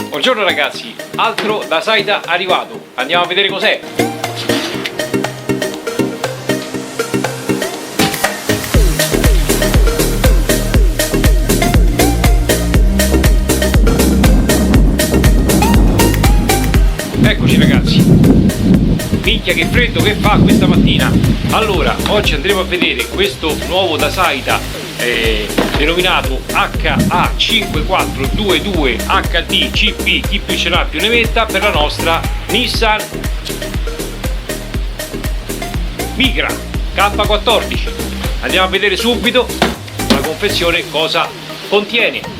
Buongiorno ragazzi, altro da Saita arrivato, andiamo a vedere cos'è. Eccoci ragazzi, minchia che freddo che fa questa mattina. Allora, oggi andremo a vedere questo nuovo da Saita denominato HA5422 HD CP, chi più ce l'ha più ne metta, per la nostra Nissan Micra K14. Andiamo a vedere subito la confezione cosa contiene.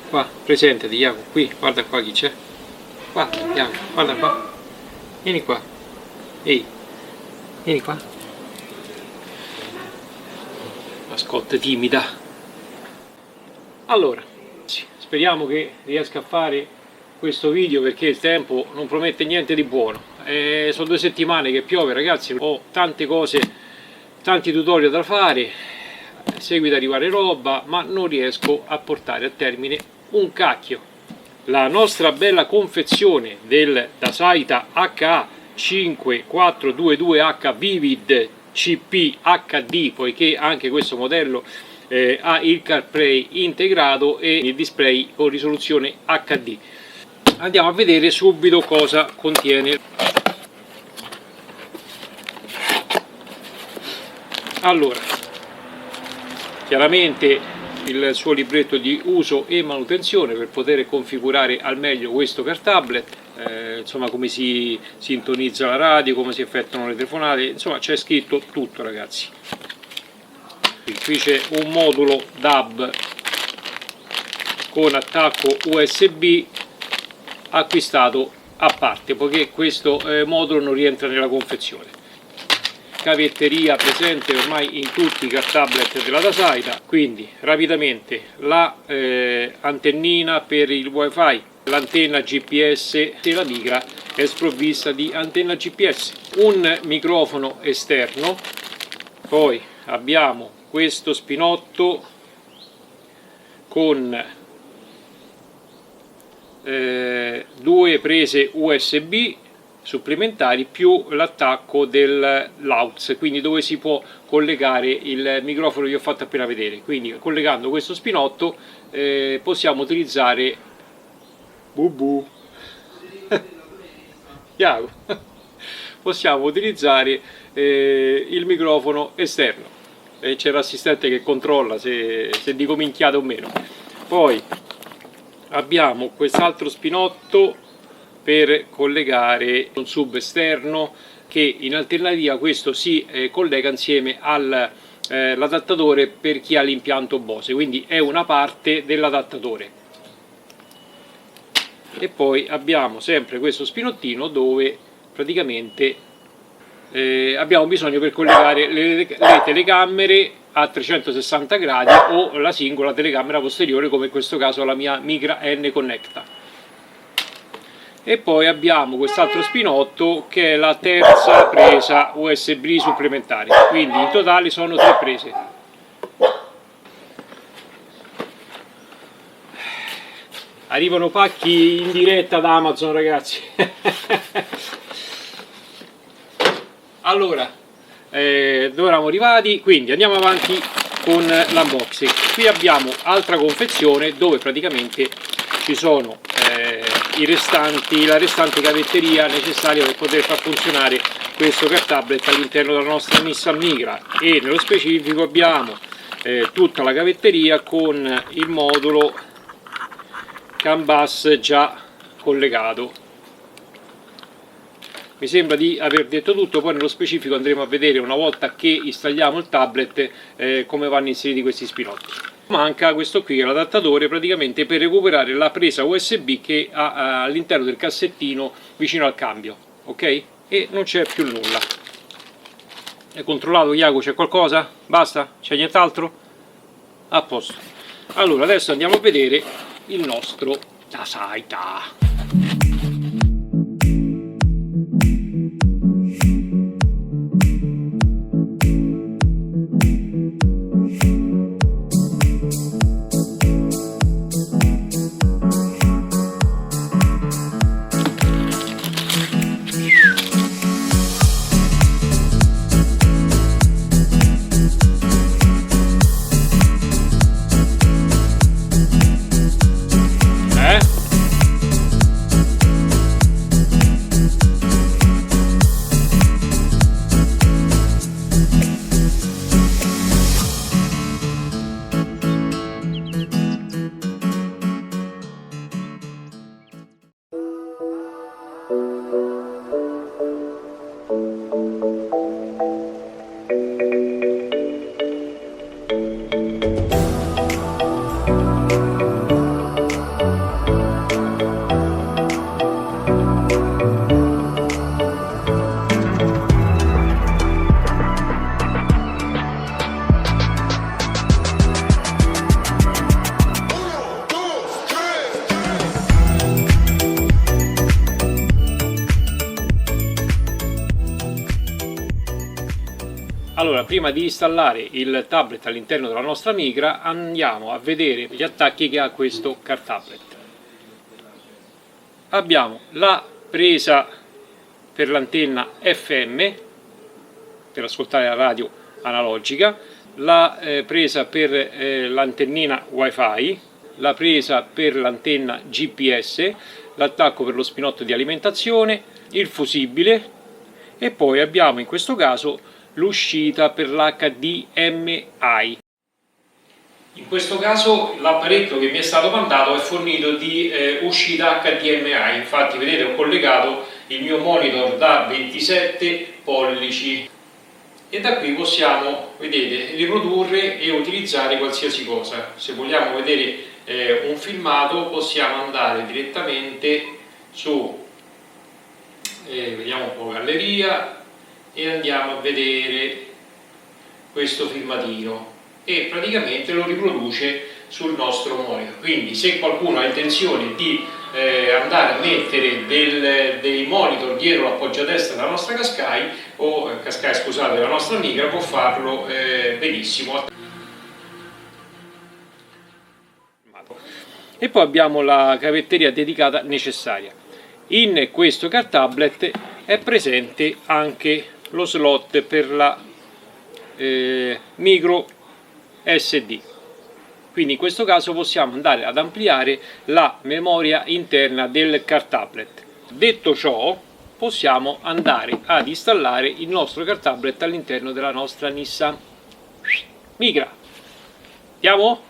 Qua, presentati Iaco, qui, guarda qua chi c'è. Qua, Iaco, guarda qua. Vieni qua. Ehi, vieni qua. Mascotte timida. Allora, speriamo che riesca a fare questo video perché il tempo non promette niente di buono. Sono 2 settimane che piove ragazzi, ho tante cose, tanti tutorial da fare, seguita arrivare roba, ma non riesco a portare a termine un cacchio. La nostra bella confezione del da Saita HA5422H Vivid CP HD, poiché anche questo modello ha il CarPlay integrato e il display con risoluzione HD. Andiamo a vedere subito cosa contiene. Allora, chiaramente il suo libretto di uso e manutenzione per poter configurare al meglio questo per tablet, insomma come si sintonizza la radio, come si effettuano le telefonate, insomma c'è scritto tutto ragazzi. Qui c'è un modulo DAB con attacco USB acquistato a parte, poiché questo modulo non rientra nella confezione. Cavetteria presente ormai in tutti i car tablet della da Saita, quindi rapidamente la antennina per il wifi, l'antenna GPS della Micra è sprovvista di antenna GPS, un microfono esterno, poi abbiamo questo spinotto con 2 prese USB supplementari più l'attacco dell'AUX, quindi dove si può collegare il microfono che vi ho fatto appena vedere. Quindi collegando questo spinotto possiamo utilizzare possiamo utilizzare il microfono esterno e c'è l'assistente che controlla se dico minchiate o meno. Poi abbiamo quest'altro spinotto per collegare un sub esterno che in alternativa questo si collega insieme all'adattatore per chi ha l'impianto Bose, quindi è una parte dell'adattatore. E poi abbiamo sempre questo spinottino dove praticamente abbiamo bisogno per collegare le telecamere a 360 gradi o la singola telecamera posteriore, come in questo caso la mia Micra N Connecta. E poi abbiamo quest'altro spinotto che è la terza presa USB supplementare, quindi in totale sono 3 prese. Arrivano pacchi in diretta da Amazon ragazzi. Allora, dove eravamo arrivati? Quindi andiamo avanti con l'unboxing. Qui abbiamo altra confezione dove praticamente ci sono la restante cavetteria necessaria per poter far funzionare questo cartablet all'interno della nostra Nissan Micra, e nello specifico abbiamo tutta la cavetteria con il modulo CAN bus già collegato. Mi sembra di aver detto tutto, poi nello specifico andremo a vedere una volta che installiamo il tablet come vanno inseriti questi spinotti. Manca questo qui, che è l'adattatore praticamente per recuperare la presa USB che ha all'interno del cassettino vicino al cambio, ok? E non c'è più nulla. Hai controllato, Iago, c'è qualcosa? Basta? C'è nient'altro? A posto. Allora adesso andiamo a vedere il nostro Dasaita. Allora, prima di installare il tablet all'interno della nostra Micra, andiamo a vedere gli attacchi che ha questo cartablet. Abbiamo la presa per l'antenna FM, per ascoltare la radio analogica, la presa per l'antennina Wi-Fi, la presa per l'antenna GPS, l'attacco per lo spinotto di alimentazione, il fusibile, e poi abbiamo in questo caso l'uscita per l'HDMI. In questo caso l'apparecchio che mi è stato mandato è fornito di uscita HDMI, infatti vedete ho collegato il mio monitor da 27 pollici e da qui possiamo, vedete, riprodurre e utilizzare qualsiasi cosa. Se vogliamo vedere un filmato possiamo andare direttamente su, vediamo un po' galleria, e andiamo a vedere questo filmatino e praticamente lo riproduce sul nostro monitor. Quindi se qualcuno ha intenzione di andare a mettere dei monitor dietro l'appoggiadestra della nostra Qashqai scusate, della nostra Micra, può farlo benissimo. E poi abbiamo la cavetteria dedicata necessaria. In questo cartablet è presente anche lo slot per la micro SD, quindi in questo caso possiamo andare ad ampliare la memoria interna del cartablet. Detto ciò, possiamo andare ad installare il nostro cartablet all'interno della nostra Nissan Micra. Andiamo?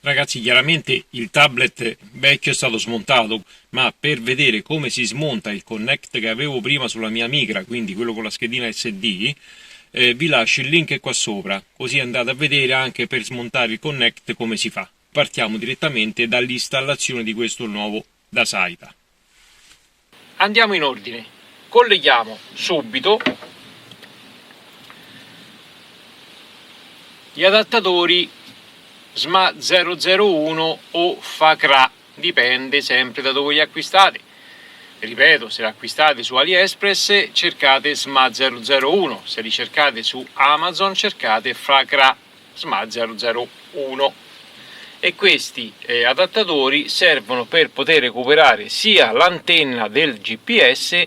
Ragazzi, chiaramente il tablet vecchio è stato smontato, ma per vedere come si smonta il Connect che avevo prima sulla mia Micra, quindi quello con la schedina SD, vi lascio il link qua sopra, così andate a vedere anche per smontare il Connect come si fa. Partiamo direttamente dall'installazione di questo nuovo Dasaita. Andiamo in ordine, colleghiamo subito gli adattatori SMA 001 o FACRA, dipende sempre da dove li acquistate. Ripeto, se li acquistate su AliExpress cercate SMA 001, se li cercate su Amazon cercate FACRA SMA 001. E questi adattatori servono per poter recuperare sia l'antenna del GPS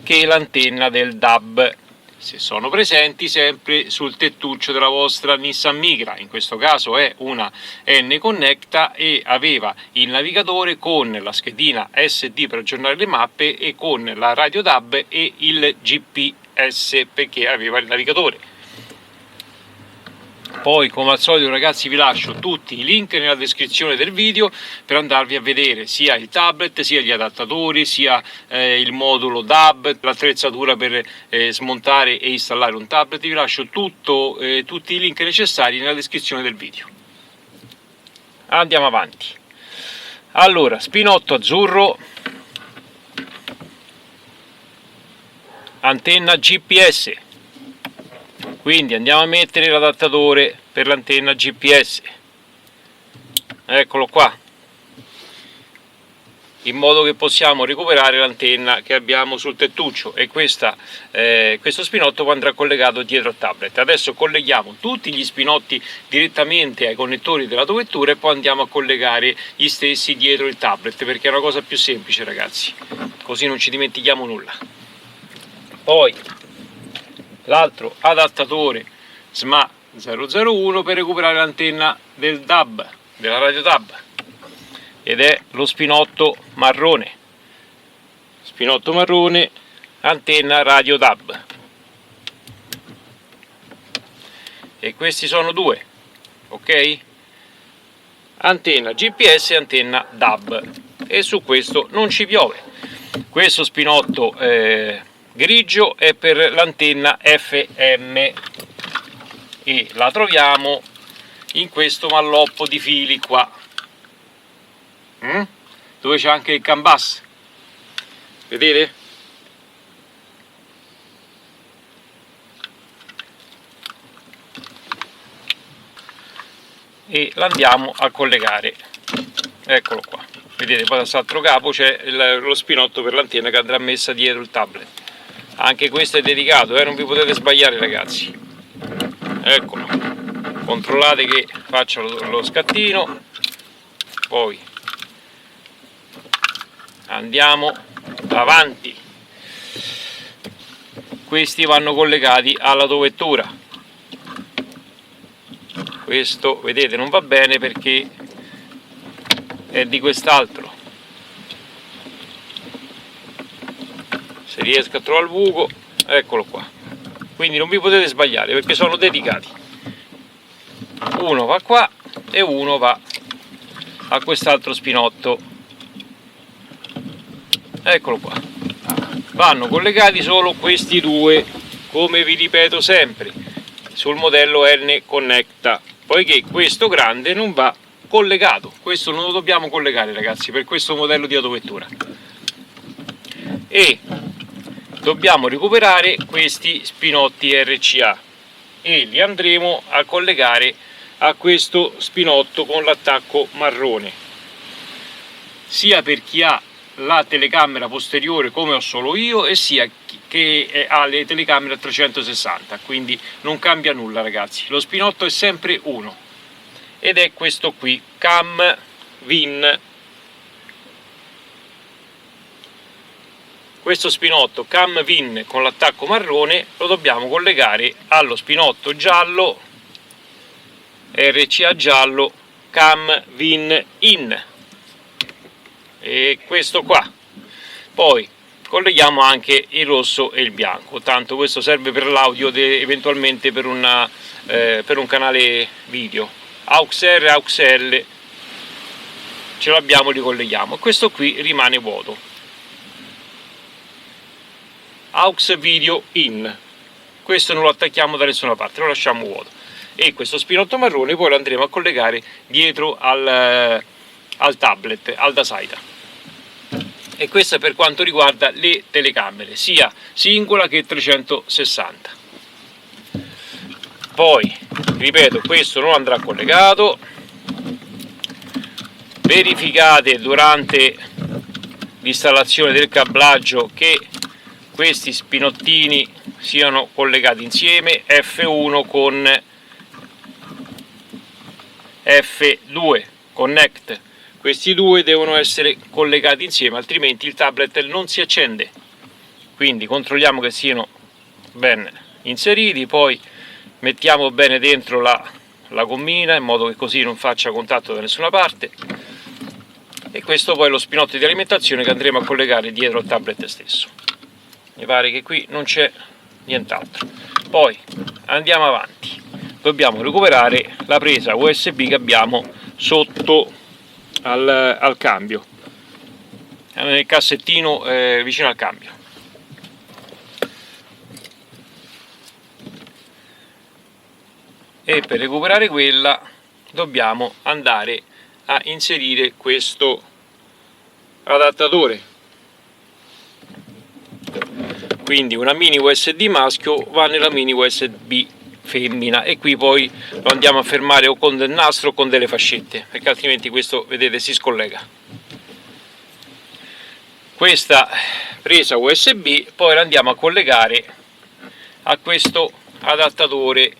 che l'antenna del DAB, se sono presenti sempre sul tettuccio della vostra Nissan Micra. In questo caso è una N-Connecta e aveva il navigatore con la schedina SD per aggiornare le mappe e con la radio DAB e il GPS perché aveva il navigatore. Poi, come al solito, ragazzi, vi lascio tutti i link nella descrizione del video per andarvi a vedere sia il tablet, sia gli adattatori, sia il modulo DAB, l'attrezzatura per smontare e installare un tablet. Vi lascio tutti i link necessari nella descrizione del video. Andiamo avanti. Allora, spinotto azzurro, antenna GPS. Quindi andiamo a mettere l'adattatore per l'antenna GPS, eccolo qua, in modo che possiamo recuperare l'antenna che abbiamo sul tettuccio, e questo spinotto andrà collegato dietro al tablet. Adesso colleghiamo tutti gli spinotti direttamente ai connettori della tua vettura e poi andiamo a collegare gli stessi dietro il tablet, perché è una cosa più semplice, ragazzi, così non ci dimentichiamo nulla. Poi l'altro adattatore SMA 001 per recuperare l'antenna del DAB, della radio DAB, ed è lo spinotto marrone, antenna radio DAB, e questi sono due, ok? Antenna GPS e antenna DAB, e su questo non ci piove. Questo spinotto grigio è per l'antenna FM e la troviamo in questo malloppo di fili qua, dove c'è anche il CAN bus, vedete? E l'andiamo a collegare, eccolo qua, vedete? Poi da quest'altro capo c'è lo spinotto per l'antenna che andrà messa dietro il tablet. Anche questo è dedicato, non vi potete sbagliare, ragazzi. Eccolo, controllate che faccia lo scattino, poi andiamo avanti. Questi vanno collegati alla tua vettura. Questo, vedete, non va bene perché è di quest'altro. Se riesco a trovare il buco, eccolo qua. Quindi non vi potete sbagliare perché sono dedicati. Uno va qua e uno va a quest'altro spinotto. Eccolo qua. Vanno collegati solo questi due, come vi ripeto sempre, sul modello N-Connecta, poiché questo grande non va collegato. Questo non lo dobbiamo collegare, ragazzi, per questo modello di autovettura. E dobbiamo recuperare questi spinotti RCA e li andremo a collegare a questo spinotto con l'attacco marrone, sia per chi ha la telecamera posteriore come ho solo io, e sia che ha le telecamere a 360, quindi non cambia nulla, ragazzi. Lo spinotto è sempre uno ed è questo qui, Cam VIN. Questo spinotto Cam VIN con l'attacco marrone lo dobbiamo collegare allo spinotto giallo, RCA giallo, Cam VIN IN, e questo qua. Poi colleghiamo anche il rosso e il bianco, tanto questo serve per l'audio, eventualmente per un canale video. AUX R, AUX L ce l'abbiamo, li colleghiamo. Questo qui rimane vuoto. AUX video in, questo non lo attacchiamo da nessuna parte, lo lasciamo vuoto. E questo spinotto marrone poi lo andremo a collegare dietro al tablet, al Dasaita. E questo è per quanto riguarda le telecamere, sia singola che 360. Poi, ripeto, questo non andrà collegato. Verificate durante l'installazione del cablaggio che questi spinottini siano collegati insieme, F1 con F2 connect. Questi due devono essere collegati insieme, altrimenti il tablet non si accende. quindi controlliamo che siano ben inseriti, poi mettiamo bene dentro la gommina in modo che così non faccia contatto da nessuna parte, e questo poi è lo spinotto di alimentazione che andremo a collegare dietro al tablet stesso. Mi pare che qui non c'è nient'altro. Poi andiamo avanti, dobbiamo recuperare la presa USB che abbiamo sotto al cambio, nel cassettino vicino al cambio. E per recuperare quella dobbiamo andare a inserire questo adattatore, quindi una mini USB maschio va nella mini USB femmina, e qui poi lo andiamo a fermare o con del nastro o con delle fascette, perché altrimenti questo, vedete, si scollega. Questa presa USB poi la andiamo a collegare a questo adattatore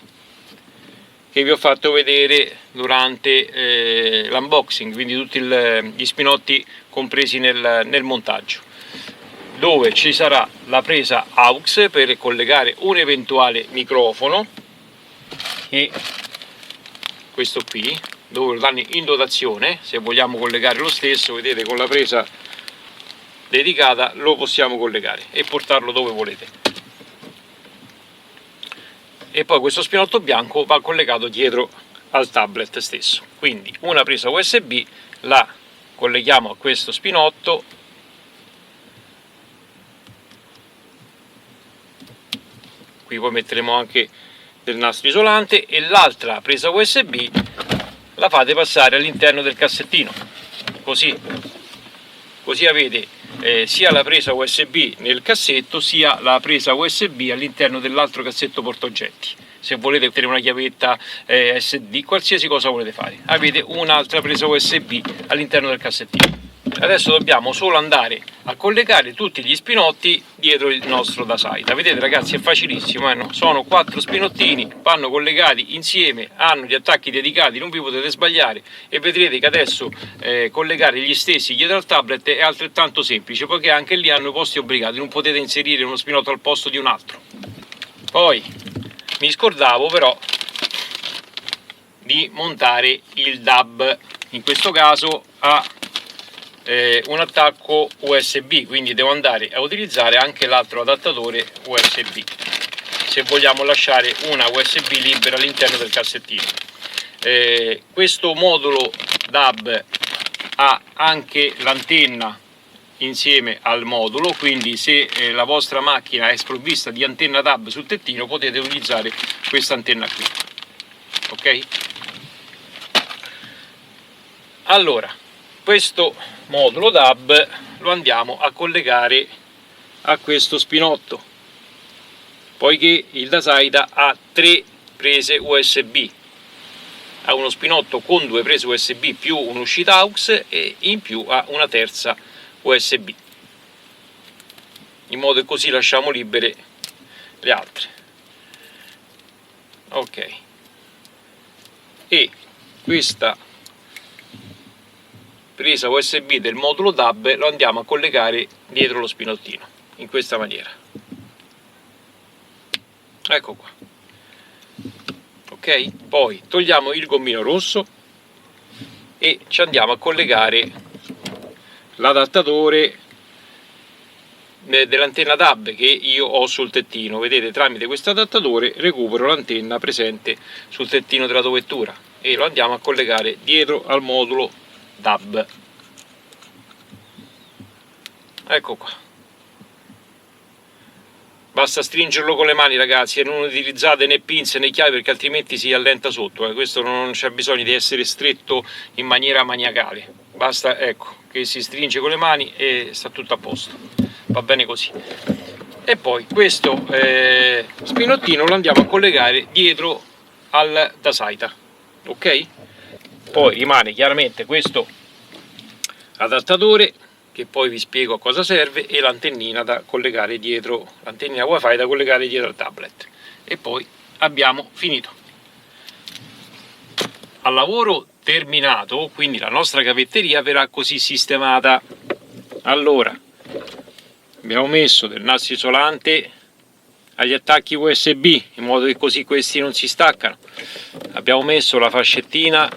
che vi ho fatto vedere durante l'unboxing, quindi tutti gli spinotti compresi nel montaggio, dove ci sarà la presa AUX per collegare un eventuale microfono, e questo qui dove lo danno in dotazione. Se vogliamo collegare lo stesso, vedete, con la presa dedicata lo possiamo collegare e portarlo dove volete. E poi questo spinotto bianco va collegato dietro al tablet stesso, quindi una presa USB la colleghiamo a questo spinotto, qui poi metteremo anche del nastro isolante, e l'altra presa USB la fate passare all'interno del cassettino, così avete sia la presa USB nel cassetto sia la presa USB all'interno dell'altro cassetto portaoggetti. Se volete mettere una chiavetta SD, qualsiasi cosa volete fare, avete un'altra presa USB all'interno del cassettino. Adesso dobbiamo solo andare a collegare tutti gli spinotti dietro il nostro Dasaita. Vedete ragazzi, è facilissimo, no? Sono 4 spinottini, vanno collegati insieme, hanno gli attacchi dedicati, non vi potete sbagliare, e vedrete che adesso collegare gli stessi dietro al tablet è altrettanto semplice, poiché anche lì hanno i posti obbligati, non potete inserire uno spinotto al posto di un altro. Poi mi scordavo però di montare il DAB, in questo caso a un attacco USB, quindi devo andare a utilizzare anche l'altro adattatore USB se vogliamo lasciare una USB libera all'interno del cassettino. Questo modulo DAB ha anche l'antenna insieme al modulo, quindi se la vostra macchina è sprovvista di antenna DAB sul tettino potete utilizzare questa antenna qui, ok? Allora, questo modulo DAB lo andiamo a collegare a questo spinotto, poiché il Dasaita ha 3 prese USB, ha uno spinotto con 2 prese USB più un'uscita AUX, e in più ha una terza USB, in modo che così lasciamo libere le altre. Ok, e questa presa USB del modulo DAB lo andiamo a collegare dietro lo spinottino in questa maniera, ecco qua, ok? Poi togliamo il gommino rosso e ci andiamo a collegare l'adattatore dell'antenna DAB che io ho sul tettino. Vedete, tramite questo adattatore recupero l'antenna presente sul tettino della dovettura e lo andiamo a collegare dietro al modulo DAB. Ecco qua, basta stringerlo con le mani ragazzi, e non utilizzate né pinze né chiavi perché altrimenti si allenta sotto, questo non c'è bisogno di essere stretto in maniera maniacale, basta, ecco, che si stringe con le mani e sta tutto a posto, va bene così. E poi questo spinottino lo andiamo a collegare dietro al Dasaita, ok? Poi rimane chiaramente questo adattatore che poi vi spiego a cosa serve, e l'antennina da collegare dietro, l'antennina wifi da collegare dietro al tablet, e poi abbiamo finito. Al lavoro terminato, quindi la nostra cavetteria verrà così sistemata. Allora, abbiamo messo del nastro isolante agli attacchi USB in modo che così questi non si staccano. Abbiamo messo la fascettina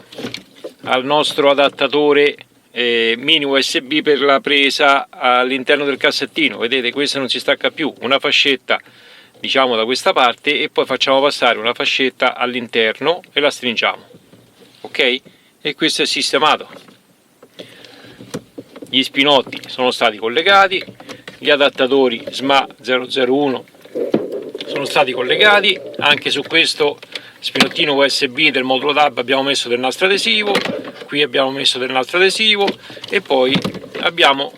al nostro adattatore mini USB per la presa all'interno del cassettino. Vedete, questa non si stacca più, una fascetta diciamo da questa parte e poi facciamo passare una fascetta all'interno e la stringiamo, ok? E questo è sistemato. Gli spinotti sono stati collegati, gli adattatori SMA 001 sono stati collegati, anche su questo spinottino USB del modulo DAB abbiamo messo del nastro adesivo, qui abbiamo messo del nastro adesivo e poi abbiamo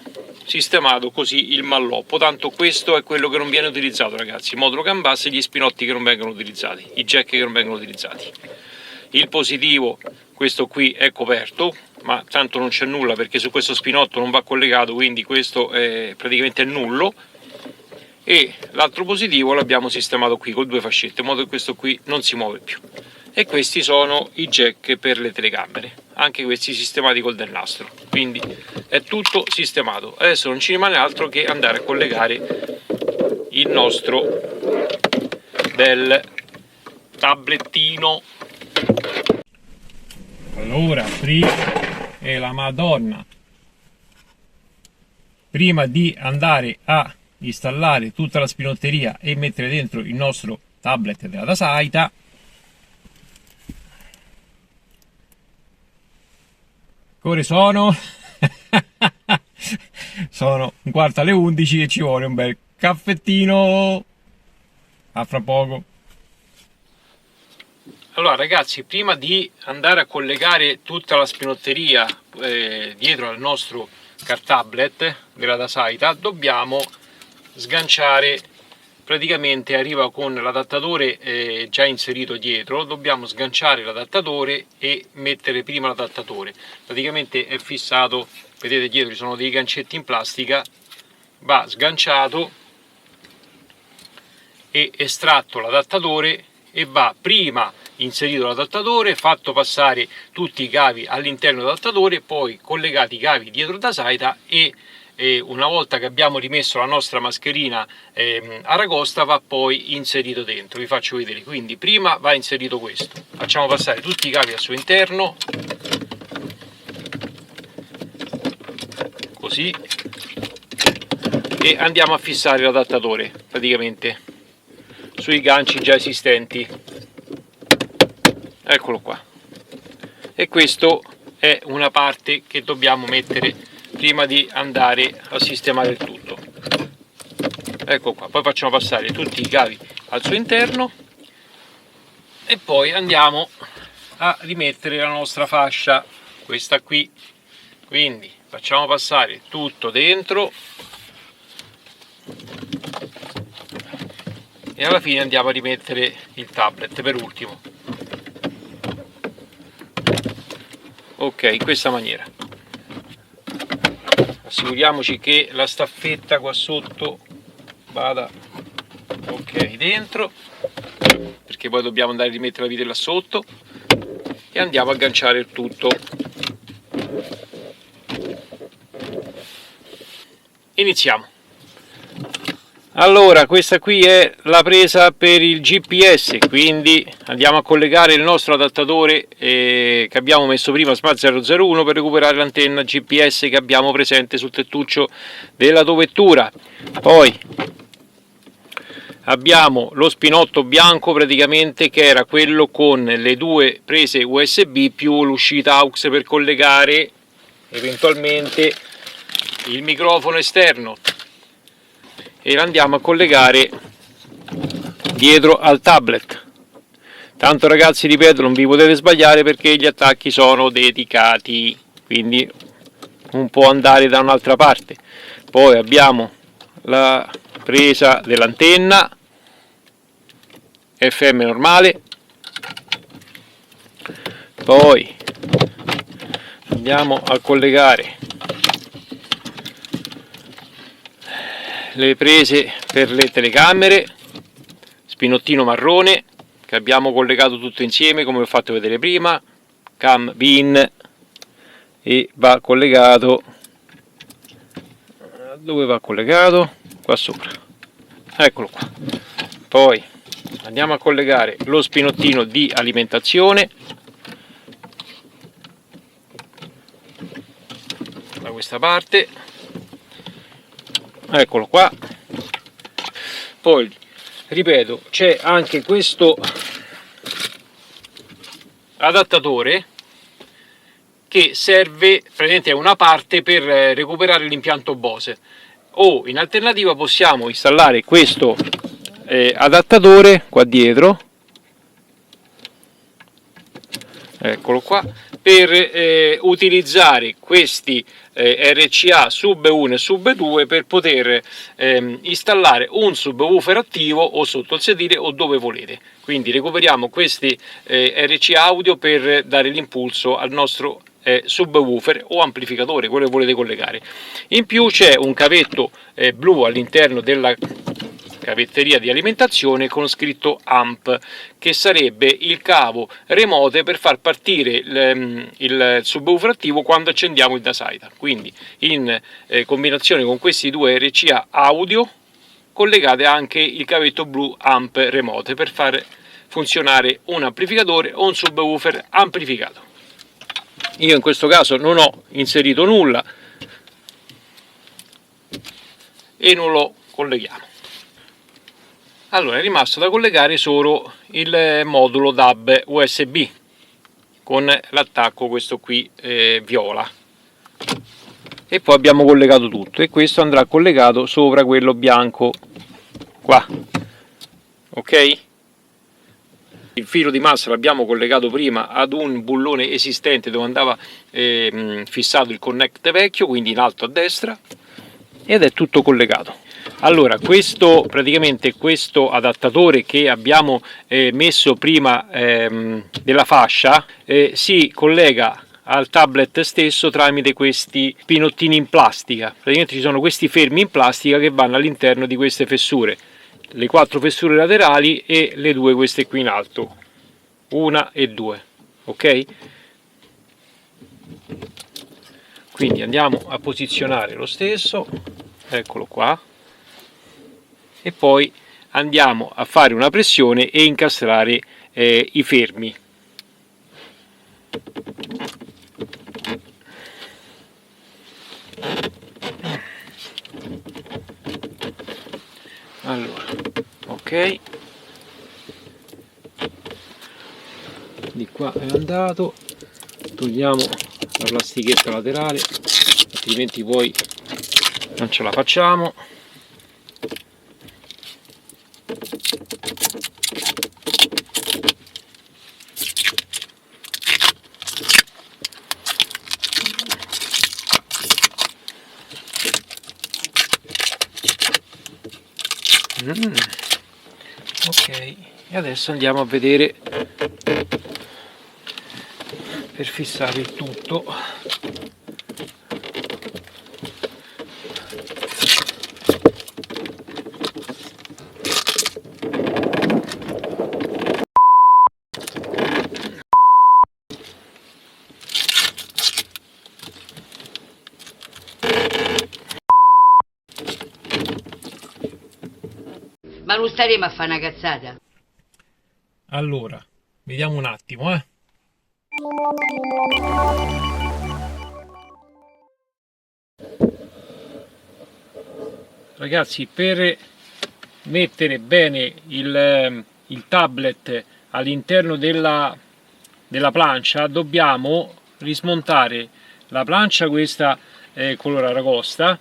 sistemato così il malloppo. Tanto questo è quello che non viene utilizzato, ragazzi, il modulo CAN bus e gli spinotti che non vengono utilizzati, i jack che non vengono utilizzati. Il positivo, questo qui è coperto, ma tanto non c'è nulla perché su questo spinotto non va collegato, quindi questo è praticamente nullo. E l'altro positivo l'abbiamo sistemato qui con due fascette in modo che questo qui non si muove più. E questi sono i jack per le telecamere, anche questi sistemati col del nastro, quindi è tutto sistemato. Adesso non ci rimane altro che andare a collegare il nostro bel tablettino. Allora, la Madonna, prima di andare a installare tutta la spinotteria e mettere dentro il nostro tablet della Dasaita, che ore sono? Sono 10:15 e ci vuole un bel caffettino. A fra poco. Allora ragazzi, prima di andare a collegare tutta la spinotteria dietro al nostro car tablet della Dasaita, dobbiamo sganciare, praticamente arriva con l'adattatore già inserito dietro, dobbiamo sganciare l'adattatore e mettere prima l'adattatore. Praticamente è fissato, vedete dietro ci sono dei gancetti in plastica, va sganciato e estratto l'adattatore e va prima inserito l'adattatore, fatto passare tutti i cavi all'interno dell'adattatore, poi collegati i cavi dietro Dasaita e una volta che abbiamo rimesso la nostra mascherina aragosta va poi inserito dentro. Vi faccio vedere. Quindi prima va inserito questo, facciamo passare tutti i cavi al suo interno così e andiamo a fissare l'adattatore praticamente sui ganci già esistenti, eccolo qua. E questo è una parte che dobbiamo mettere prima di andare a sistemare il tutto. Ecco qua, poi facciamo passare tutti i cavi al suo interno e poi andiamo a rimettere la nostra fascia, questa qui. Quindi facciamo passare tutto dentro e alla fine andiamo a rimettere il tablet per ultimo. Ok, in questa maniera. Assicuriamoci che la staffetta qua sotto vada ok dentro, perché poi dobbiamo andare a rimettere la vite là sotto e andiamo a agganciare il tutto. Iniziamo. Allora, questa qui è la presa per il GPS, quindi andiamo a collegare il nostro adattatore che abbiamo messo prima, SMA 001, per recuperare l'antenna GPS che abbiamo presente sul tettuccio della tua vettura. Poi abbiamo lo spinotto bianco praticamente, che era quello con le due prese USB più l'uscita AUX per collegare eventualmente il microfono esterno, e lo andiamo a collegare dietro al tablet. Tanto ragazzi, ripeto, non vi potete sbagliare perché gli attacchi sono dedicati, quindi non può andare da un'altra parte. Poi abbiamo la presa dell'antenna FM normale, poi andiamo a collegare le prese per le telecamere, spinottino marrone che abbiamo collegato tutto insieme come ho fatto vedere prima, cam bin, e va collegato, dove va collegato? qua sopra, eccolo qua. Poi andiamo a collegare lo spinottino di alimentazione da questa parte, eccolo qua. Poi ripeto, c'è anche questo adattatore che serve, praticamente è una parte per recuperare l'impianto Bose, o in alternativa possiamo installare questo adattatore qua dietro, eccolo qua, per utilizzare questi RCA sub 1 e sub 2 per poter installare un subwoofer attivo o sotto il sedile o dove volete. Quindi recuperiamo questi RCA audio per dare l'impulso al nostro subwoofer o amplificatore, quello che volete collegare. In più c'è un cavetto blu all'interno della cavetteria di alimentazione con scritto AMP, che sarebbe il cavo remote per far partire il subwoofer attivo quando accendiamo il Dasaita. Quindi in combinazione con questi due RCA audio collegate anche il cavetto blu AMP remote per far funzionare un amplificatore o un subwoofer amplificato. Io in questo caso non ho inserito nulla e non lo colleghiamo. Allora è rimasto da collegare solo il modulo DAB USB con l'attacco questo qui viola, e poi abbiamo collegato tutto, e questo andrà collegato sopra quello bianco qua, ok? Il filo di massa l'abbiamo collegato prima ad un bullone esistente dove andava fissato il connect vecchio, quindi in alto a destra, ed è tutto collegato. Allora praticamente questo adattatore che abbiamo messo prima della fascia si collega al tablet stesso tramite questi pinottini in plastica. Praticamente ci sono questi fermi in plastica che vanno all'interno di queste fessure, le 4 fessure laterali e le 2 queste qui in alto, 1 e 2, ok? Quindi andiamo a posizionare lo stesso, eccolo qua, e poi andiamo a fare una pressione e incastrare i fermi. Allora, ok, di qua è andato, togliamo la plastichetta laterale, altrimenti poi non ce la facciamo. Ok, e adesso andiamo a vedere per fissare il tutto. Ma non staremo a fare una cazzata? Allora, vediamo un attimo, Ragazzi, per mettere bene il tablet all'interno della plancia dobbiamo rismontare la plancia questa color aragosta,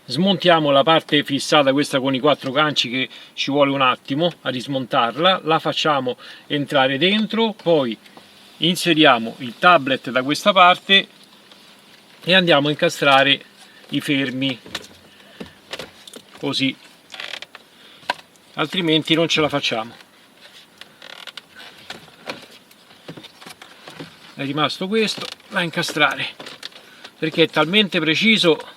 smontiamo la parte fissata questa con i 4 ganci che ci vuole un attimo a rismontarla, la facciamo entrare dentro, poi inseriamo il tablet da questa parte e andiamo a incastrare i fermi così, altrimenti non ce la facciamo. È rimasto questo da incastrare perché è talmente preciso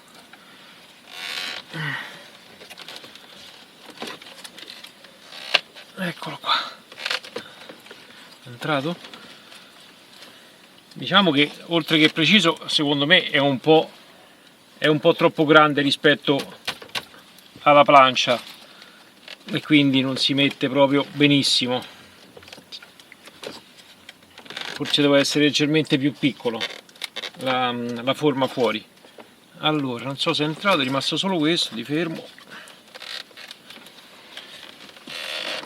eccolo qua, è entrato. Diciamo che oltre che preciso secondo me è un po' troppo grande rispetto alla plancia e quindi non si mette proprio benissimo. Forse deve essere leggermente più piccolo la forma fuori. Allora, non so se è entrato, è rimasto solo questo, di fermo.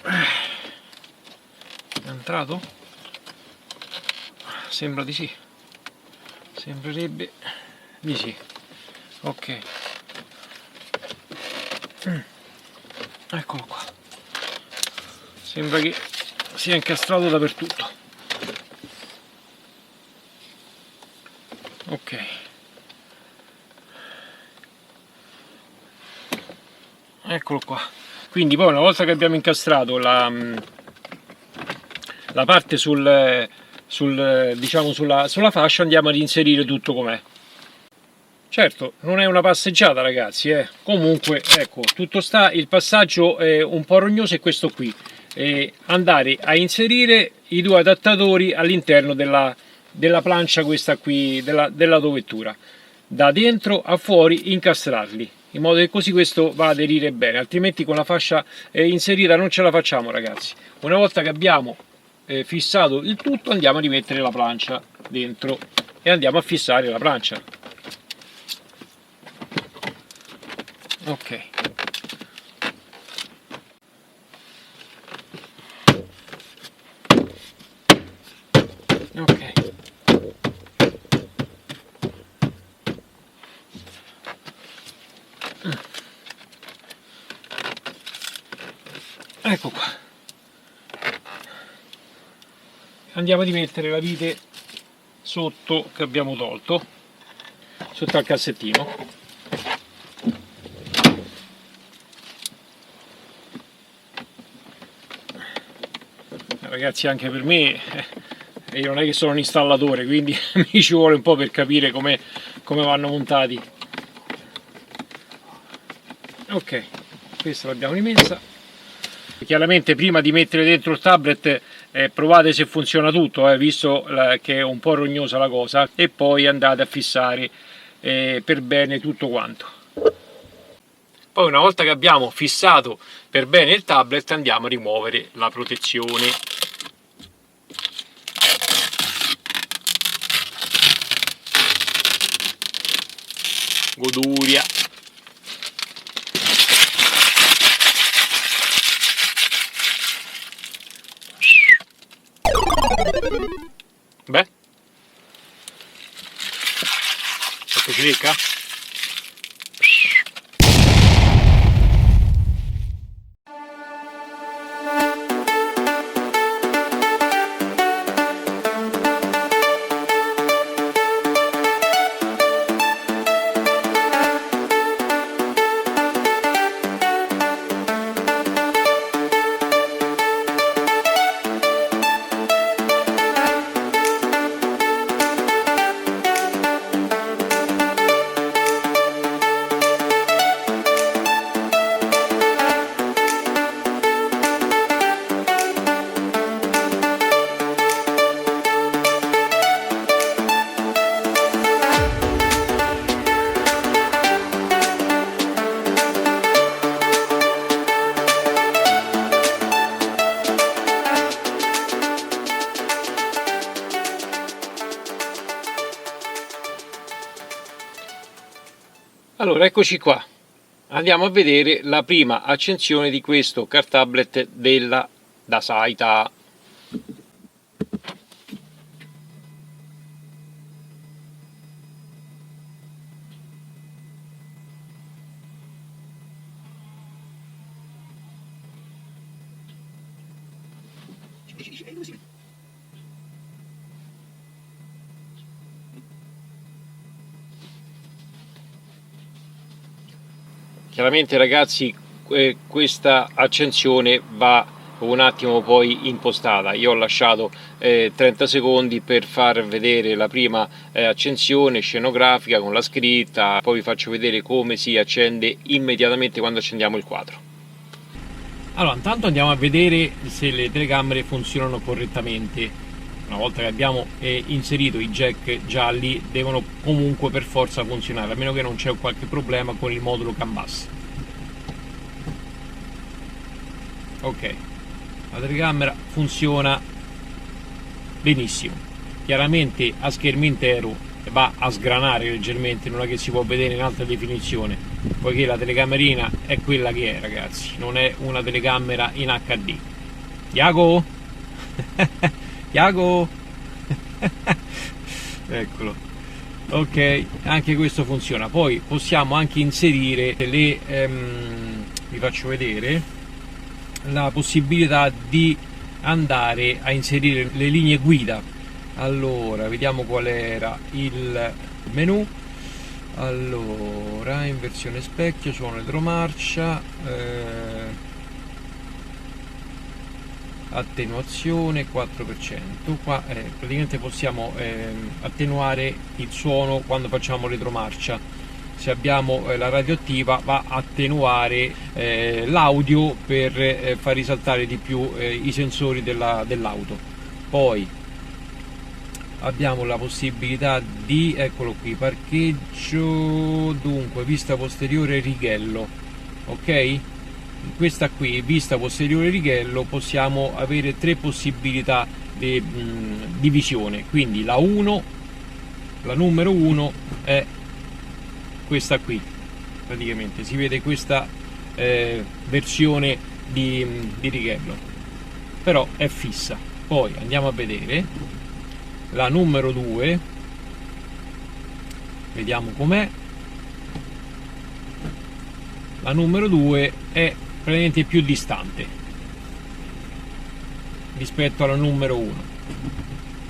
È entrato? Sembra di sì. Sembrerebbe di sì. Ok. Eccolo qua. Sembra che sia incastrato dappertutto. Ok. Eccolo qua. Quindi poi una volta che abbiamo incastrato la parte diciamo sulla fascia, andiamo ad inserire tutto com'è. Certo, non è una passeggiata ragazzi, comunque ecco, tutto sta, il passaggio un po' rognoso è questo qui, andare a inserire i due adattatori all'interno della plancia questa qui, dell'autovettura, da dentro a fuori incastrarli, in modo che così questo va a aderire bene, altrimenti con la fascia inserita non ce la facciamo ragazzi. Una volta che abbiamo fissato il tutto, andiamo a rimettere la plancia dentro e andiamo a fissare la plancia. Ok. Ok. Ecco qua. Andiamo a rimettere la vite sotto che abbiamo tolto, sotto al cassettino. Ragazzi, anche per me, io non è che sono un installatore, quindi mi ci vuole un po' per capire come vanno montati. Ok, questa l'abbiamo rimessa. Chiaramente prima di mettere dentro il tablet provate se funziona tutto, visto che è un po' rognosa la cosa, e poi andate a fissare per bene tutto quanto. Poi una volta che abbiamo fissato per bene il tablet, andiamo a rimuovere la protezione. Goduria. Beh, eccoci secca. Allora, eccoci qua, andiamo a vedere la prima accensione di questo cartablet della Dasaita. Chiaramente ragazzi, questa accensione va un attimo poi impostata. Io ho lasciato 30 secondi per far vedere la prima accensione scenografica con la scritta, poi vi faccio vedere come si accende immediatamente quando accendiamo il quadro. Allora, intanto andiamo a vedere se le telecamere funzionano correttamente. Una volta che abbiamo inserito i jack gialli, devono comunque per forza funzionare, a meno che non c'è qualche problema con il modulo CAN bus. Ok, la telecamera funziona benissimo. Chiaramente a schermo intero va a sgranare leggermente, non è che si può vedere in alta definizione, poiché la telecamerina è quella che è, ragazzi, non è una telecamera in HD. Iago? Iago? Eccolo. Ok, anche questo funziona. Poi possiamo anche inserire vi faccio vedere la possibilità di andare a inserire le linee guida. Allora, vediamo qual era il menu. Allora, inversione specchio, suono retromarcia, attenuazione 4%. Qua praticamente possiamo attenuare il suono quando facciamo retromarcia. Se abbiamo la radio attiva va a attenuare l'audio per far risaltare di più i sensori dell'auto. Poi abbiamo la possibilità di, eccolo qui, parcheggio, dunque vista posteriore righello, ok? In questa qui, vista posteriore righello, possiamo avere tre possibilità di visione. Quindi la numero 1 è questa qui, praticamente si vede questa versione di righello, però è fissa. Poi andiamo a vedere la numero 2, vediamo com'è. La numero 2 è praticamente più distante rispetto alla numero 1.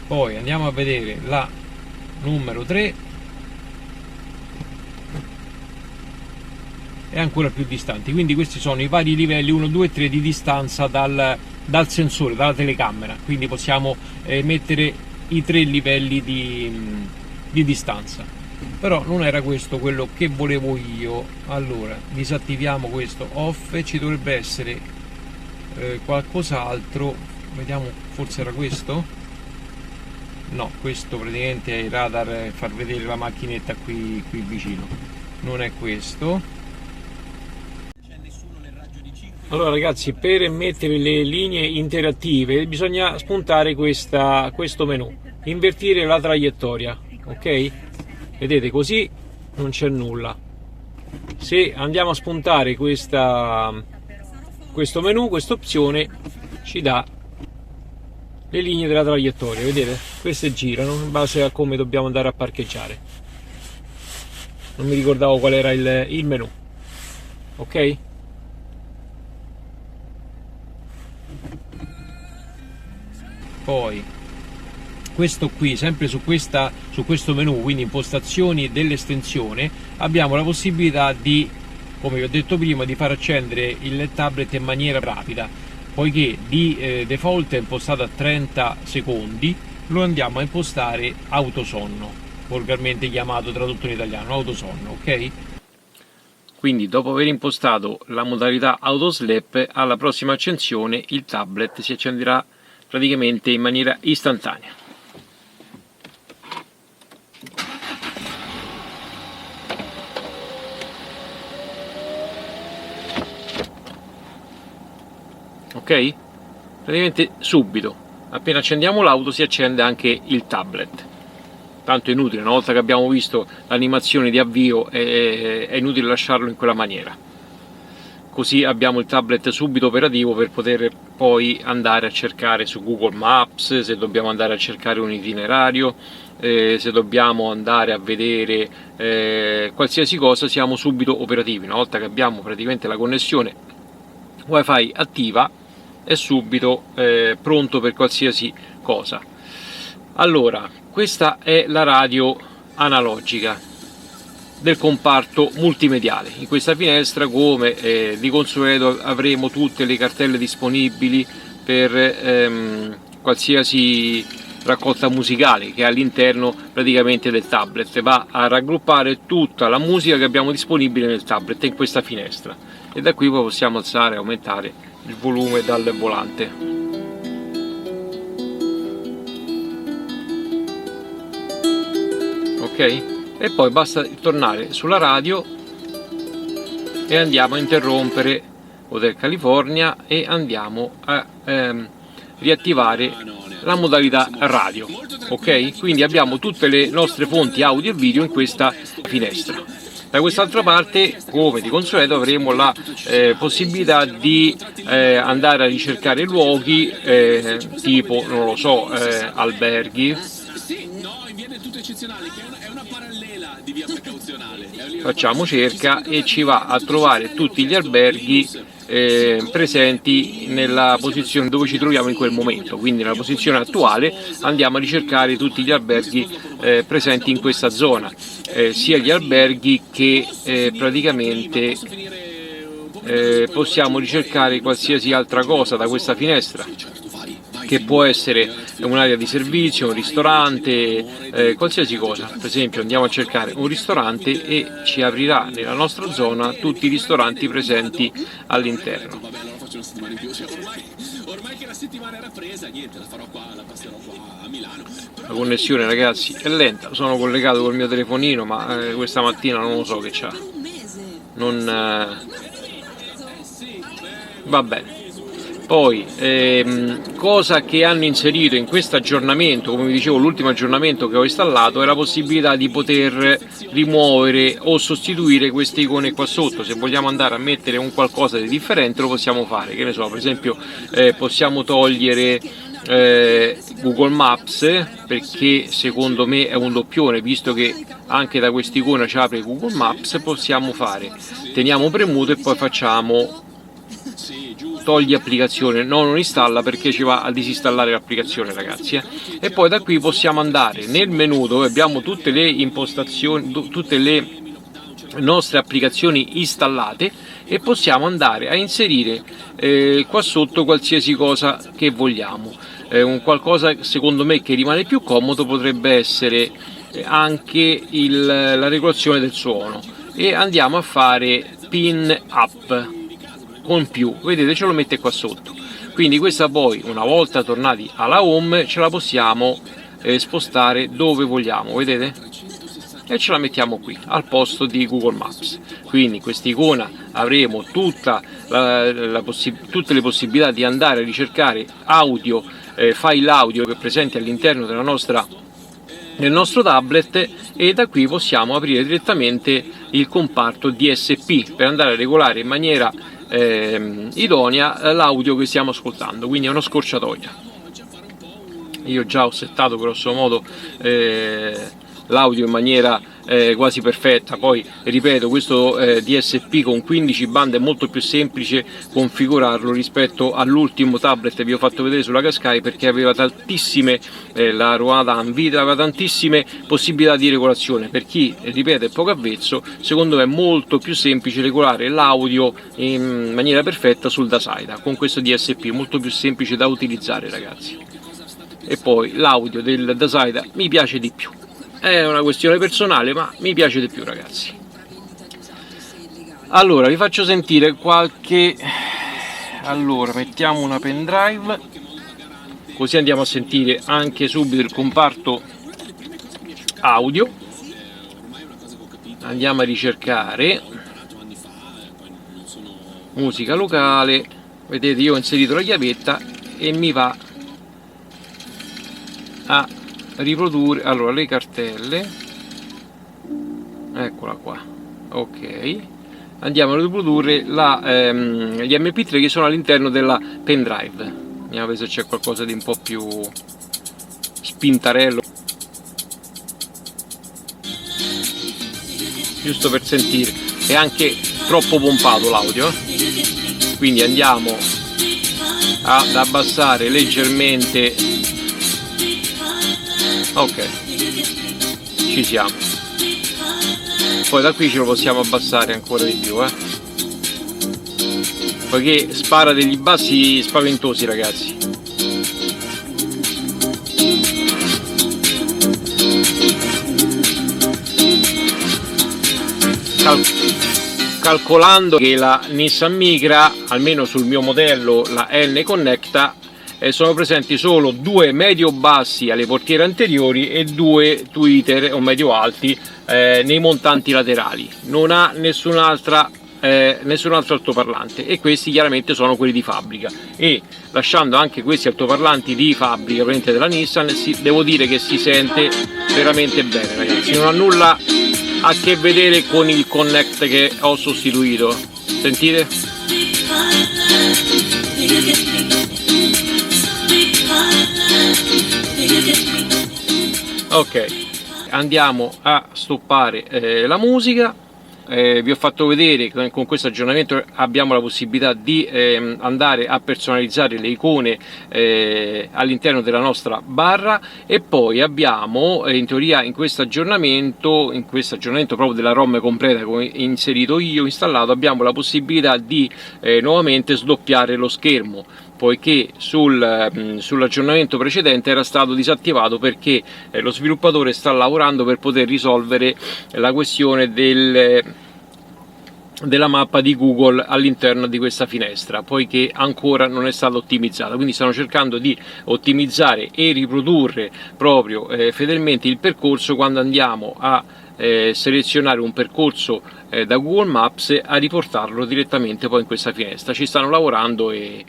Poi andiamo a vedere la numero 3, è ancora più distante. Quindi questi sono i vari livelli 1, 2 e 3 di distanza dal sensore, dalla telecamera. Quindi possiamo mettere i tre livelli di distanza. Però non era questo quello che volevo io. Allora disattiviamo questo off, ci dovrebbe essere qualcos'altro. Vediamo, forse era questo? No, questo praticamente è il radar, far vedere la macchinetta qui vicino. Non è questo. Allora ragazzi, per mettere le linee interattive bisogna spuntare questo menu, invertire la traiettoria, ok? Vedete, così non c'è nulla. Se andiamo a spuntare questo menu, questa opzione ci dà le linee della traiettoria, vedete? Queste girano in base a come dobbiamo andare a parcheggiare. Non mi ricordavo qual era il menu, ok? Poi questo qui, sempre su questo menu, quindi impostazioni dell'estensione, abbiamo la possibilità di, come vi ho detto prima, di far accendere il tablet in maniera rapida. Poiché di default è impostato a 30 secondi, lo andiamo a impostare autosonno, volgarmente chiamato, tradotto in italiano, autosonno, ok? Quindi dopo aver impostato la modalità autosleep, alla prossima accensione il tablet si accenderà praticamente in maniera istantanea. Ok? Praticamente subito, appena accendiamo l'auto si accende anche il tablet. Tanto è inutile, una volta che abbiamo visto l'animazione di avvio è inutile lasciarlo in quella maniera. Così abbiamo il tablet subito operativo per poter poi andare a cercare su Google Maps, se dobbiamo andare a cercare un itinerario, se dobbiamo andare a vedere qualsiasi cosa, siamo subito operativi. Una volta che abbiamo praticamente la connessione wifi attiva, è subito pronto per qualsiasi cosa. Allora, questa è la radio analogica del comparto multimediale. In questa finestra, come di consueto, avremo tutte le cartelle disponibili per qualsiasi raccolta musicale che è all'interno praticamente del tablet. Va a raggruppare tutta la musica che abbiamo disponibile nel tablet in questa finestra, e da qui poi possiamo alzare e aumentare il volume dal volante. Ok? E poi basta tornare sulla radio e andiamo a interrompere Hotel California, e andiamo a riattivare la modalità radio. Ok, quindi abbiamo tutte le nostre fonti audio e video in questa finestra. Da quest'altra parte, come di consueto, avremo la possibilità di andare a ricercare luoghi tipo, non lo so, alberghi. Facciamo cerca e ci va a trovare tutti gli alberghi presenti nella posizione dove ci troviamo in quel momento, quindi nella posizione attuale andiamo a ricercare tutti gli alberghi presenti in questa zona, sia gli alberghi che praticamente possiamo ricercare qualsiasi altra cosa da questa finestra, che può essere un'area di servizio, un ristorante, qualsiasi cosa. Per esempio andiamo a cercare un ristorante e ci aprirà nella nostra zona tutti i ristoranti presenti all'interno. La connessione, ragazzi, è lenta, sono collegato col mio telefonino, ma questa mattina non lo so che c'ha, va bene. Poi, cosa che hanno inserito in questo aggiornamento, come vi dicevo, l'ultimo aggiornamento che ho installato, è la possibilità di poter rimuovere o sostituire queste icone qua sotto. Se vogliamo andare a mettere un qualcosa di differente lo possiamo fare, che ne so, per esempio possiamo togliere Google Maps, perché secondo me è un doppione, visto che anche da quest'icona ci apre Google Maps. Possiamo fare, teniamo premuto e poi facciamo togli applicazione, no, non installa, perché ci va a disinstallare l'applicazione, ragazzi, E poi da qui possiamo andare nel menu dove abbiamo tutte le impostazioni, tutte le nostre applicazioni installate, e possiamo andare a inserire qua sotto qualsiasi cosa che vogliamo. Un qualcosa, secondo me, che rimane più comodo potrebbe essere anche la regolazione del suono, e andiamo a fare pin up con più, vedete, ce lo mette qua sotto. Quindi questa poi, una volta tornati alla home, ce la possiamo spostare dove vogliamo, vedete, e ce la mettiamo qui al posto di Google Maps. Quindi quest'icona avremo tutte le possibilità di andare a ricercare audio, file audio che presenti all'interno del nostro tablet, e da qui possiamo aprire direttamente il comparto DSP per andare a regolare in maniera idonea l'audio che stiamo ascoltando. Quindi è una scorciatoia. Io già ho settato grosso modo l'audio in maniera quasi perfetta. Poi ripeto, questo DSP con 15 bande è molto più semplice configurarlo rispetto all'ultimo tablet che vi ho fatto vedere sulla Qashqai, perché aveva tantissime la Ruada Nvidia aveva tantissime possibilità di regolazione. Per chi, ripeto, è poco avvezzo, secondo me è molto più semplice regolare l'audio in maniera perfetta sul Dasaida con questo DSP, molto più semplice da utilizzare, ragazzi. E poi l'audio del Dasaida mi piace di più. È una questione personale, ma mi piace di più, ragazzi. Allora, vi faccio sentire qualche... Allora, mettiamo una pendrive, così andiamo a sentire anche subito il comparto audio. Andiamo a ricercare musica locale. Vedete, io ho inserito la chiavetta e mi va a riprodurre, allora, le cartelle, eccola qua, ok, andiamo a riprodurre gli mp3 che sono all'interno della pendrive. Andiamo a vedere se c'è qualcosa di un po' più spintarello, giusto per sentire. È anche troppo pompato l'audio, quindi andiamo ad abbassare leggermente. Ok, ci siamo. Poi da qui ce lo possiamo abbassare ancora di più, poiché spara degli bassi spaventosi, ragazzi. Calcolando che la Nissan Micra, almeno sul mio modello, la N-Connecta, sono presenti solo 2 medio-bassi alle portiere anteriori e 2 tweeter o medio-alti nei montanti laterali. Non ha nessun'altra nessun altro altoparlante, e questi chiaramente sono quelli di fabbrica, e lasciando anche questi altoparlanti di fabbrica praticamente della Nissan, devo dire che si sente veramente bene, ragazzi. Non ha nulla a che vedere con il Connect che ho sostituito. Sentite? Ok, andiamo a stoppare la musica. Vi ho fatto vedere che con questo aggiornamento abbiamo la possibilità di andare a personalizzare le icone all'interno della nostra barra, e poi abbiamo in teoria in questo aggiornamento proprio della ROM completa che ho inserito io, installato, abbiamo la possibilità di nuovamente sdoppiare lo schermo, poiché sull'aggiornamento precedente era stato disattivato perché lo sviluppatore sta lavorando per poter risolvere la questione della mappa di Google all'interno di questa finestra, poiché ancora non è stata ottimizzata. Quindi stanno cercando di ottimizzare e riprodurre proprio fedelmente il percorso quando andiamo a selezionare un percorso da Google Maps, a riportarlo direttamente poi in questa finestra. Ci stanno lavorando e...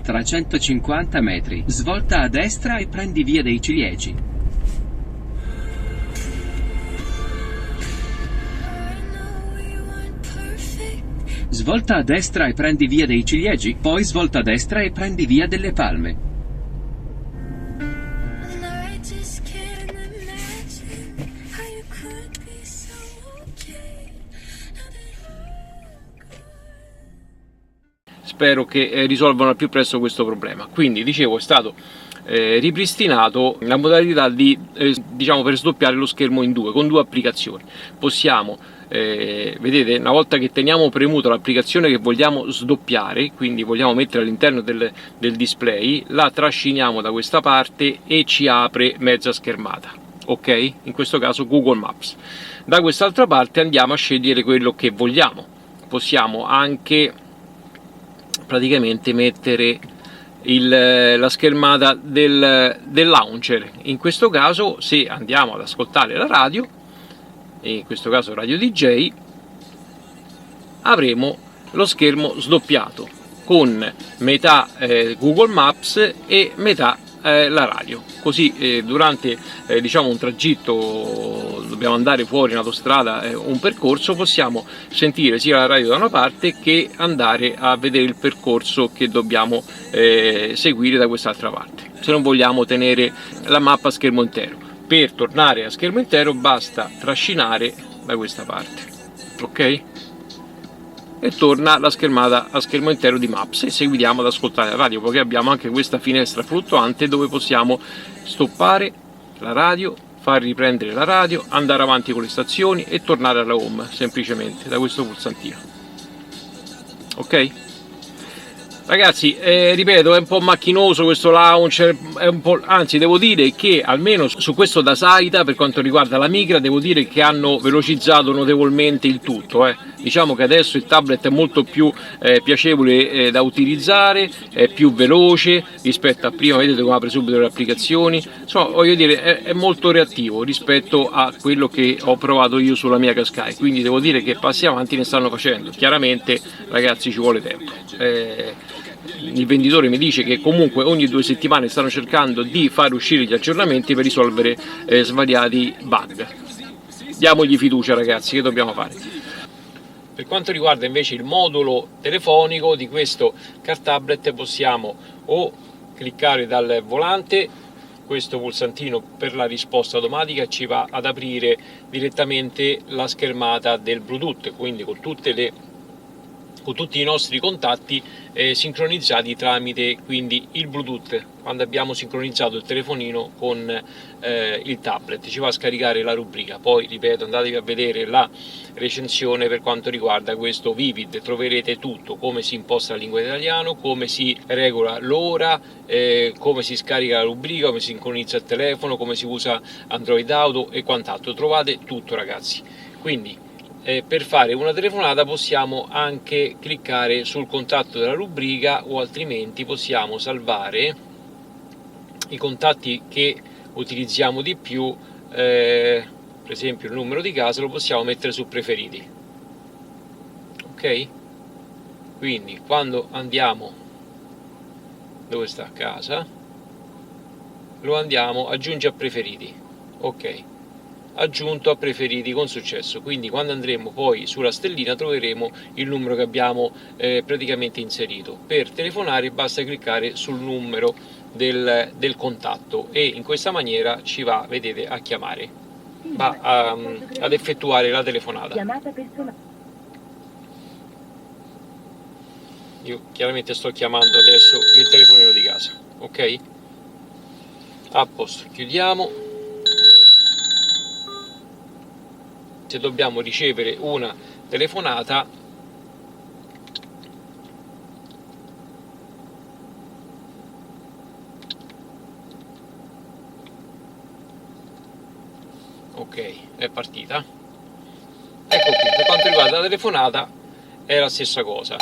Tra 150 metri, svolta a destra e prendi via dei Ciliegi. Svolta a destra e prendi via dei Ciliegi, poi svolta a destra e prendi via delle Palme. Spero che risolvano al più presto questo problema. Quindi, dicevo, è stato ripristinato la modalità di diciamo, per sdoppiare lo schermo in due, con due applicazioni. Possiamo vedete, una volta che teniamo premuto l'applicazione che vogliamo sdoppiare, quindi vogliamo mettere all'interno del display, la trasciniamo da questa parte e ci apre mezza schermata, ok? In questo caso Google Maps. Da quest'altra parte andiamo a scegliere quello che vogliamo. Possiamo anche praticamente mettere la schermata del launcher. In questo caso, se andiamo ad ascoltare la radio, in questo caso radio DJ, avremo lo schermo sdoppiato con metà Google Maps e metà la radio. Così durante diciamo un tragitto, dobbiamo andare fuori in autostrada, un percorso, possiamo sentire sia la radio da una parte che andare a vedere il percorso che dobbiamo seguire da quest'altra parte, se non vogliamo tenere la mappa a schermo intero. Per tornare a schermo intero basta trascinare da questa parte, ok? E torna la schermata a schermo intero di Maps, e seguiamo ad ascoltare la radio, poiché abbiamo anche questa finestra fluttuante dove possiamo stoppare la radio, far riprendere la radio, andare avanti con le stazioni e tornare alla home semplicemente da questo pulsantino, ok? Ragazzi, ripeto, è un po' macchinoso questo launcher, anzi devo dire che almeno su questo Dasaita, per quanto riguarda la Migra, devo dire che hanno velocizzato notevolmente il tutto. Diciamo che adesso il tablet è molto più piacevole da utilizzare, è più veloce rispetto a prima, vedete come apre subito le applicazioni, insomma voglio dire è molto reattivo rispetto a quello che ho provato io sulla mia Qashqai, quindi devo dire che passi avanti ne stanno facendo. Chiaramente ragazzi ci vuole tempo. Il venditore mi dice che comunque ogni 2 settimane stanno cercando di far uscire gli aggiornamenti per risolvere svariati bug. Diamogli fiducia ragazzi, che dobbiamo fare? Per quanto riguarda invece il modulo telefonico di questo car tablet, possiamo o cliccare dal volante, questo pulsantino per la risposta automatica ci va ad aprire direttamente la schermata del Bluetooth, quindi con tutti i nostri contatti sincronizzati tramite quindi il Bluetooth. Quando abbiamo sincronizzato il telefonino con il tablet ci va a scaricare la rubrica. Poi ripeto, andatevi a vedere la recensione per quanto riguarda questo Vivid, troverete tutto: come si imposta la lingua italiana, come si regola l'ora, come si scarica la rubrica, come si sincronizza il telefono, come si usa Android Auto e quant'altro. Trovate tutto ragazzi. Quindi per fare una telefonata possiamo anche cliccare sul contatto della rubrica, o altrimenti possiamo salvare i contatti che utilizziamo di più per esempio il numero di casa, lo possiamo mettere su preferiti, ok? Quindi quando andiamo, dove sta casa, lo andiamo aggiungi a preferiti, ok, aggiunto a preferiti con successo. Quindi quando andremo poi sulla stellina troveremo il numero che abbiamo praticamente inserito. Per telefonare basta cliccare sul numero del contatto e in questa maniera ci va, vedete, a chiamare, va ad effettuare la telefonata. Io chiaramente sto chiamando adesso il telefonino di casa, ok? A posto, chiudiamo. Se dobbiamo ricevere una telefonata, ok, è partita. Ecco qui, per quanto riguarda la telefonata è la stessa cosa.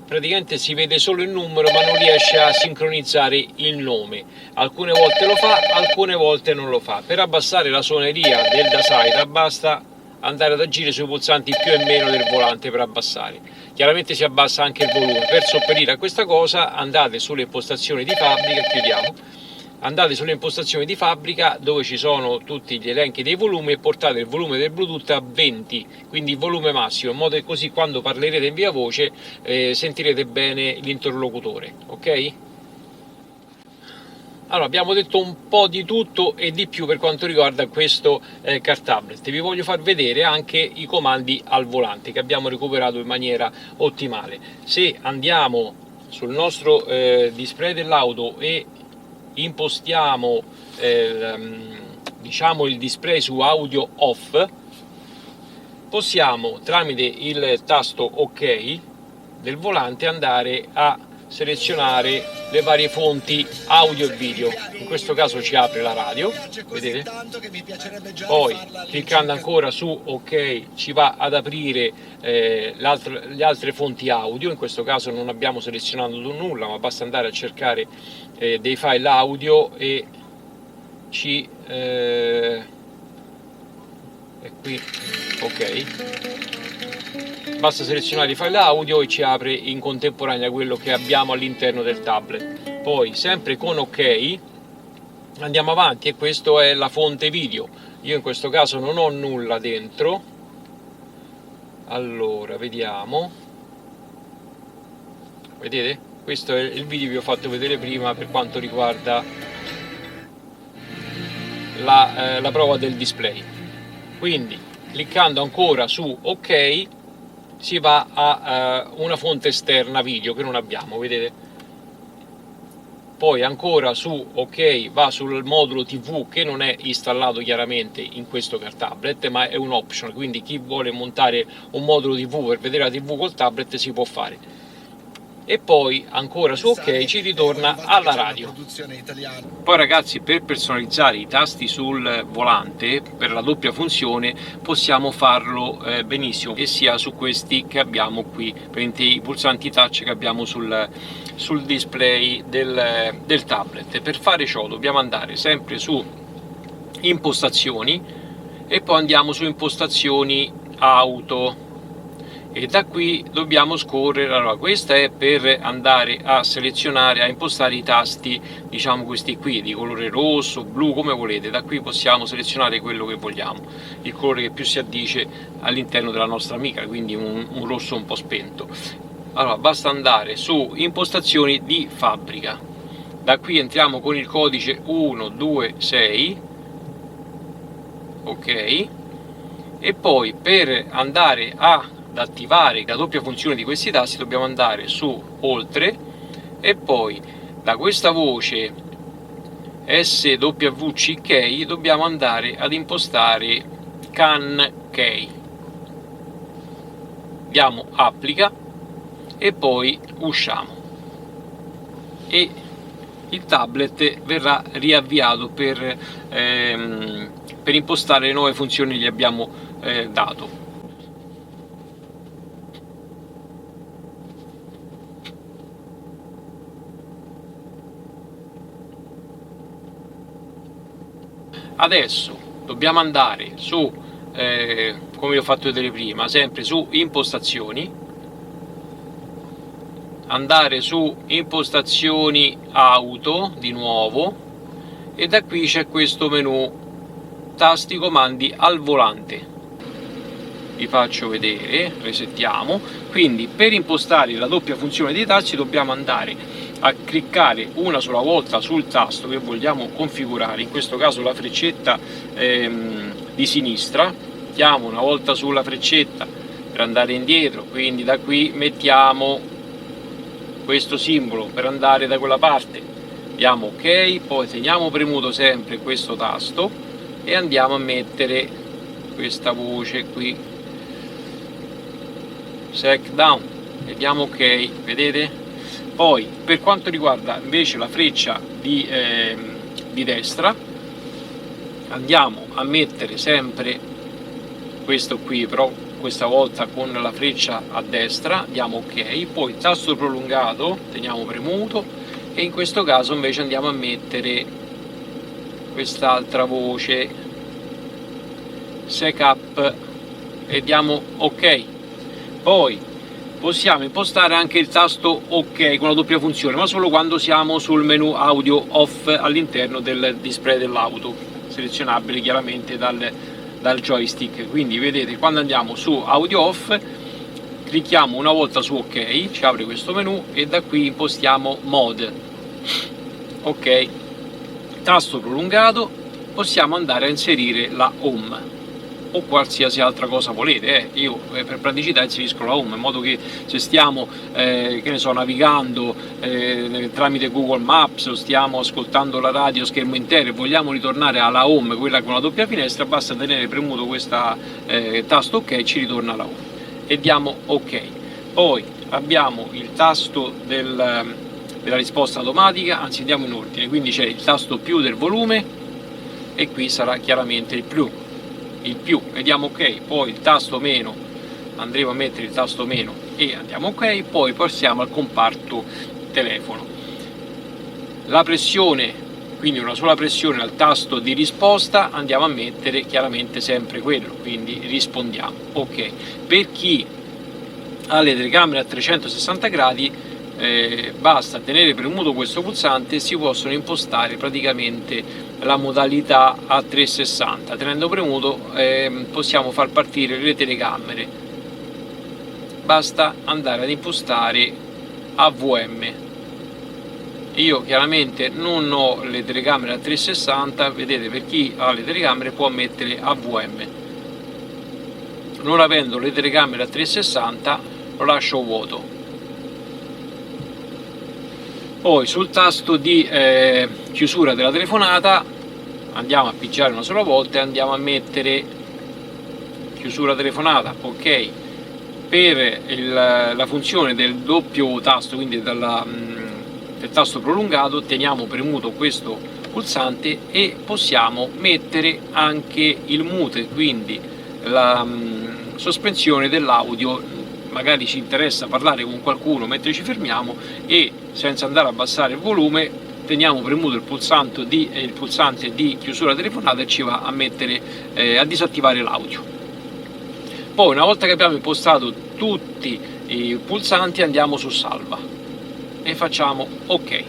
Praticamente si vede solo il numero ma non riesce a sincronizzare il nome. Alcune volte lo fa, alcune volte non lo fa. Per abbassare la suoneria del Dasaita basta andare ad agire sui pulsanti più e meno del volante per abbassare. Chiaramente si abbassa anche il volume. Per sopperire a questa cosa andate sulle impostazioni di fabbrica, chiudiamo. Andate sulle impostazioni di fabbrica dove ci sono tutti gli elenchi dei volumi e portate il volume del Bluetooth a 20, quindi il volume massimo, in modo che così quando parlerete in via voce sentirete bene l'interlocutore, ok? Allora, abbiamo detto un po' di tutto e di più per quanto riguarda questo car tablet. Vi voglio far vedere anche i comandi al volante che abbiamo recuperato in maniera ottimale. Se andiamo sul nostro display dell'auto e impostiamo diciamo il display su audio off, possiamo tramite il tasto ok del volante andare a selezionare le varie fonti audio e video. In questo caso ci apre la radio, vedete? Poi cliccando ancora su ok ci va ad aprire le altre fonti audio. In questo caso non abbiamo selezionato nulla, ma basta andare a cercare dei file audio e ci è qui, ok, basta selezionare i file audio e ci apre in contemporanea quello che abbiamo all'interno del tablet. Poi sempre con ok andiamo avanti e questa è la fonte video. Io in questo caso non ho nulla dentro, allora vediamo, vedete? Questo è il video che vi ho fatto vedere prima per quanto riguarda la prova del display. Quindi cliccando ancora su ok si va a una fonte esterna video che non abbiamo, vedete? Poi ancora su ok va sul modulo TV che non è installato chiaramente in questo car tablet, ma è un option, quindi chi vuole montare un modulo TV per vedere la TV col tablet si può fare. E poi ancora su ok ci ritorna alla radio. Poi ragazzi, per personalizzare i tasti sul volante per la doppia funzione possiamo farlo benissimo, e sia su questi che abbiamo qui, prendete i pulsanti touch che abbiamo sul display del tablet. Per fare ciò dobbiamo andare sempre su impostazioni e poi andiamo su impostazioni auto e da qui dobbiamo scorrere. Allora, questa è per andare a selezionare, a impostare i tasti, diciamo questi qui di colore rosso, blu, come volete. Da qui possiamo selezionare quello che vogliamo, il colore che più si addice all'interno della nostra micra, quindi un rosso un po' spento. Allora basta andare su impostazioni di fabbrica, da qui entriamo con il codice 126, ok, e poi per andare ad attivare la doppia funzione di questi tasti dobbiamo andare su oltre e poi da questa voce SWCK dobbiamo andare ad impostare CAN key, diamo applica e poi usciamo e il tablet verrà riavviato per impostare le nuove funzioni che gli abbiamo dato. Adesso dobbiamo andare su, come vi ho fatto vedere prima, sempre su impostazioni, andare su impostazioni auto di nuovo, e da qui c'è questo menu tasti comandi al volante. Vi faccio vedere, resettiamo. Quindi per impostare la doppia funzione dei tasti dobbiamo andare a cliccare una sola volta sul tasto che vogliamo configurare, in questo caso la freccetta di sinistra. Mettiamo una volta sulla freccetta per andare indietro, quindi da qui mettiamo questo simbolo per andare da quella parte, diamo ok, poi teniamo premuto sempre questo tasto e andiamo a mettere questa voce qui, sec down, e diamo ok, vedete? Poi per quanto riguarda invece la freccia di destra, andiamo a mettere sempre questo qui, però questa volta con la freccia a destra, diamo ok, poi tasto prolungato, teniamo premuto, e in questo caso invece andiamo a mettere quest'altra voce, sec up, e diamo ok. Poi possiamo impostare anche il tasto ok con la doppia funzione, ma solo quando siamo sul menu audio off all'interno del display dell'auto, selezionabile chiaramente dal joystick. Quindi vedete, quando andiamo su audio off clicchiamo una volta su ok, ci apre questo menu e da qui impostiamo mode, ok, tasto prolungato, possiamo andare a inserire la home o qualsiasi altra cosa volete. Io per praticità inserisco la home, in modo che se stiamo che ne so, navigando tramite Google Maps, o stiamo ascoltando la radio schermo intero e vogliamo ritornare alla home, quella con la doppia finestra, basta tenere premuto questo tasto ok, ci ritorna alla home e diamo ok. Poi abbiamo il tasto della risposta automatica, anzi andiamo in ordine, quindi c'è il tasto più del volume e qui sarà chiaramente il più, e diamo ok. Poi il tasto meno, andremo a mettere il tasto meno e andiamo ok. Poi passiamo al comparto telefono. La pressione, quindi una sola pressione al tasto di risposta, andiamo a mettere chiaramente sempre quello, quindi rispondiamo ok. Per chi ha le telecamere a 360 gradi basta tenere premuto questo pulsante e si possono impostare praticamente la modalità a 360. Tenendo premuto possiamo far partire le telecamere, basta andare ad impostare AVM. Io chiaramente non ho le telecamere a 360, vedete, per chi ha le telecamere può mettere AVM. Non avendo le telecamere a 360 lo lascio vuoto. Poi sul tasto di chiusura della telefonata andiamo a pigiare una sola volta e andiamo a mettere chiusura telefonata, ok. Per la funzione del doppio tasto, quindi del tasto prolungato, teniamo premuto questo pulsante e possiamo mettere anche il mute, quindi la sospensione dell'audio. Magari ci interessa parlare con qualcuno mentre ci fermiamo e senza andare a abbassare il volume teniamo premuto il pulsante di chiusura telefonata e ci va a mettere a disattivare l'audio. Poi una volta che abbiamo impostato tutti i pulsanti andiamo su salva e facciamo ok,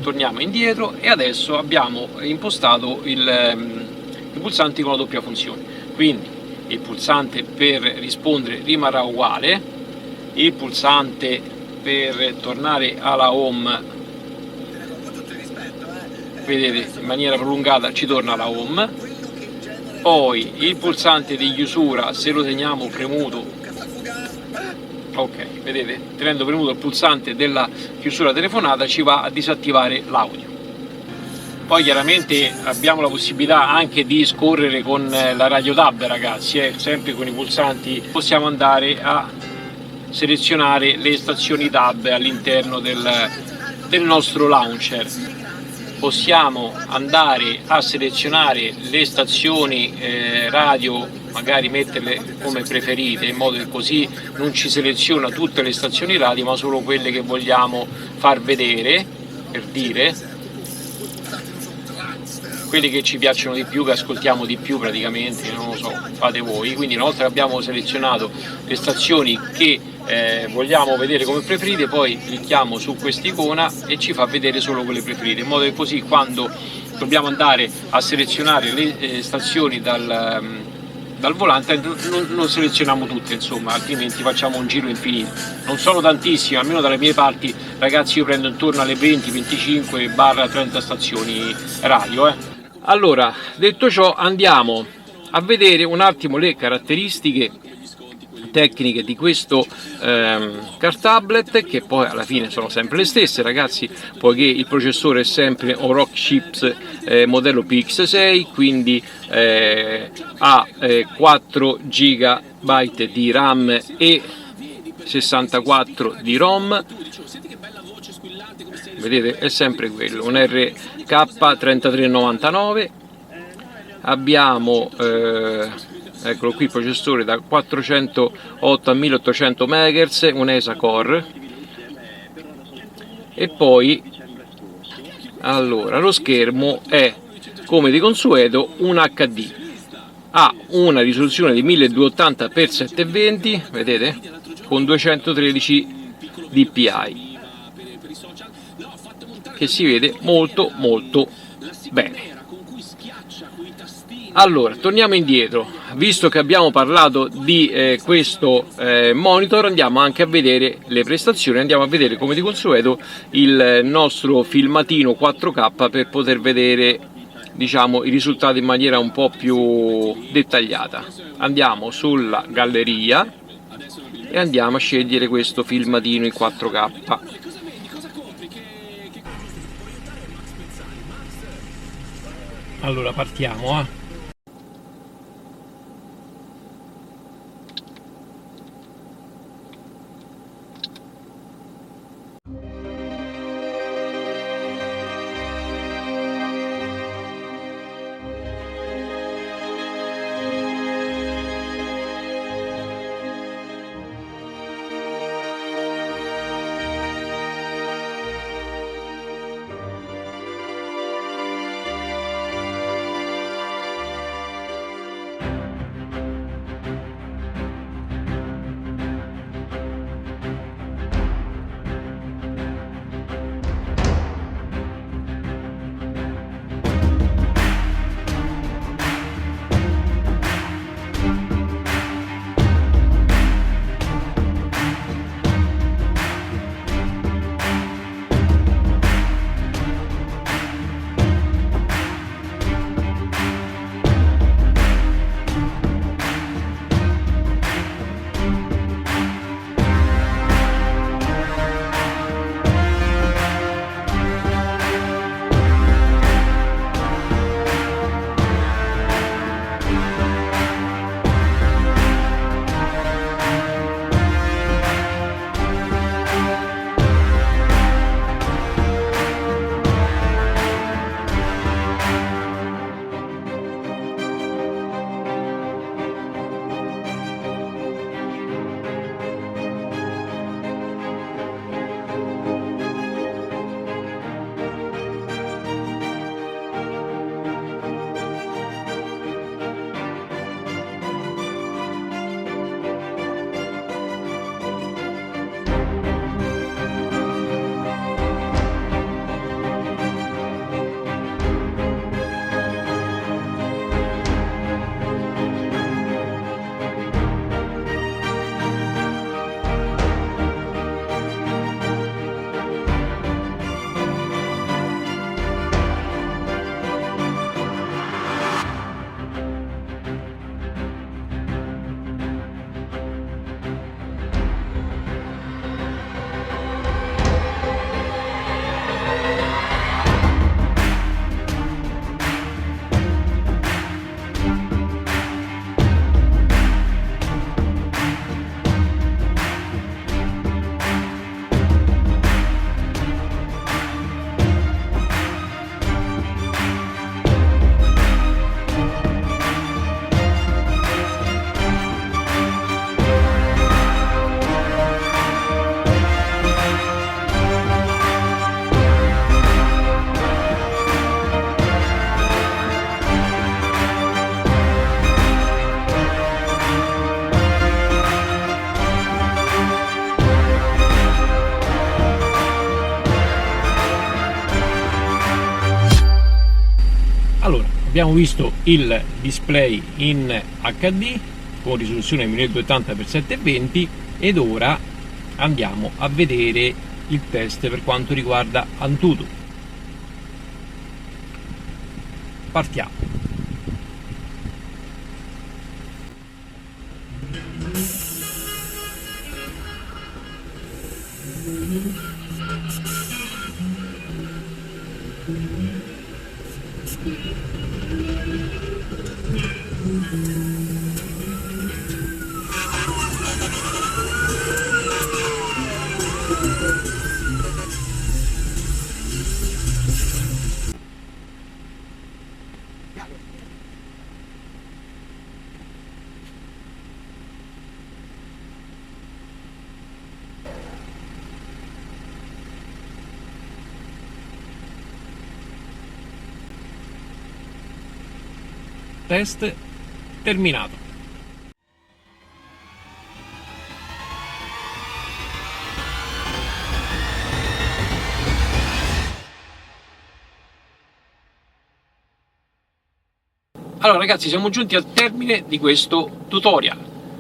torniamo indietro e adesso abbiamo impostato i pulsanti con la doppia funzione. Quindi il pulsante per rispondere rimarrà uguale, il pulsante per tornare alla home, vedete, in maniera prolungata ci torna alla home. Poi il pulsante di chiusura, se lo teniamo premuto, ok, vedete, tenendo premuto il pulsante della chiusura telefonata ci va a disattivare l'audio. Poi chiaramente abbiamo la possibilità anche di scorrere con la radio tab, ragazzi, sempre con i pulsanti possiamo andare a selezionare le stazioni tab all'interno del nostro launcher. Possiamo andare a selezionare le stazioni radio, magari metterle come preferite, in modo che così non ci seleziona tutte le stazioni radio ma solo quelle che vogliamo far vedere, per dire. quelli che ci piacciono di più, che ascoltiamo di più praticamente, non lo so, fate voi. Quindi una volta che abbiamo selezionato le stazioni che vogliamo vedere come preferite, poi clicchiamo su quest'icona e ci fa vedere solo quelle preferite, in modo che così quando dobbiamo andare a selezionare le stazioni dal volante non selezioniamo tutte, insomma, altrimenti facciamo un giro infinito. Non sono tantissime, almeno dalle mie parti, ragazzi, io prendo intorno alle 20-25-30 stazioni radio. Allora, detto ciò, andiamo a vedere un attimo le caratteristiche tecniche di questo car tablet, che poi alla fine sono sempre le stesse, ragazzi, poiché il processore è sempre un Rockchips modello PX6, quindi ha 4 GB di RAM e 64 di ROM. Vedete, è sempre quello, un RK3399. Abbiamo eccolo qui, processore da 408 a 1800 MHz, un ESA Core. E poi allora lo schermo è, come di consueto, un HD, ha una risoluzione di 1280x720, vedete, con 213 dpi, che si vede molto bene. Allora, torniamo indietro, visto che abbiamo parlato di questo monitor, andiamo anche a vedere le prestazioni, andiamo a vedere come di consueto il nostro filmatino 4K per poter vedere, diciamo, i risultati in maniera un po' più dettagliata. Andiamo sulla galleria e andiamo a scegliere questo filmatino in 4K. Allora partiamo, abbiamo visto il display in HD con risoluzione 1280x720 ed ora andiamo a vedere il test per quanto riguarda Antutu. Partiamo. Test terminato. Allora ragazzi, siamo giunti al termine di questo tutorial.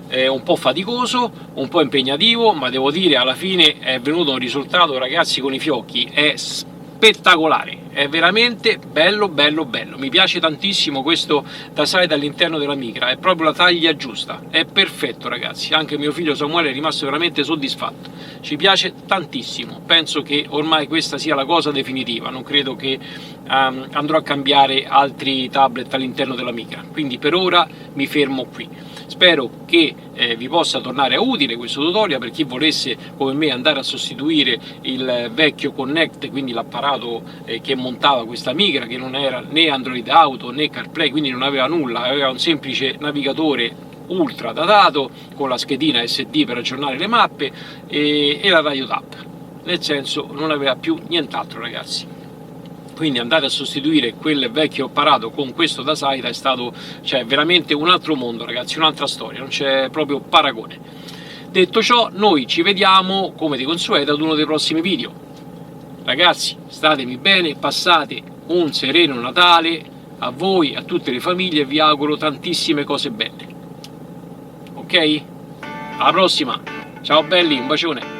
È un po' faticoso, un po' impegnativo, ma devo dire alla fine è venuto un risultato, ragazzi, con i fiocchi, è spettacolare, è veramente bello bello bello. Mi piace tantissimo questo Dasaida all'interno della Micra, è proprio la taglia giusta, è perfetto ragazzi. Anche mio figlio Samuele è rimasto veramente soddisfatto, ci piace tantissimo. Penso che ormai questa sia la cosa definitiva, non credo che andrò a cambiare altri tablet all'interno della Micra, quindi per ora mi fermo qui. Spero che vi possa tornare utile questo tutorial per chi volesse come me andare a sostituire il vecchio Connect, quindi l'apparato che montava questa Micra, che non era né Android Auto né CarPlay, quindi non aveva nulla, aveva un semplice navigatore ultra datato con la schedina SD per aggiornare le mappe e la radio tap, nel senso non aveva più nient'altro ragazzi. Quindi andare a sostituire quel vecchio apparato con questo Dasaida è stato, cioè, veramente un altro mondo ragazzi, un'altra storia, non c'è proprio paragone. Detto ciò, noi ci vediamo come di consueto ad uno dei prossimi video. Ragazzi, statemi bene, passate un sereno Natale a voi, a tutte le famiglie, e vi auguro tantissime cose belle. Ok? Alla prossima, ciao belli, un bacione.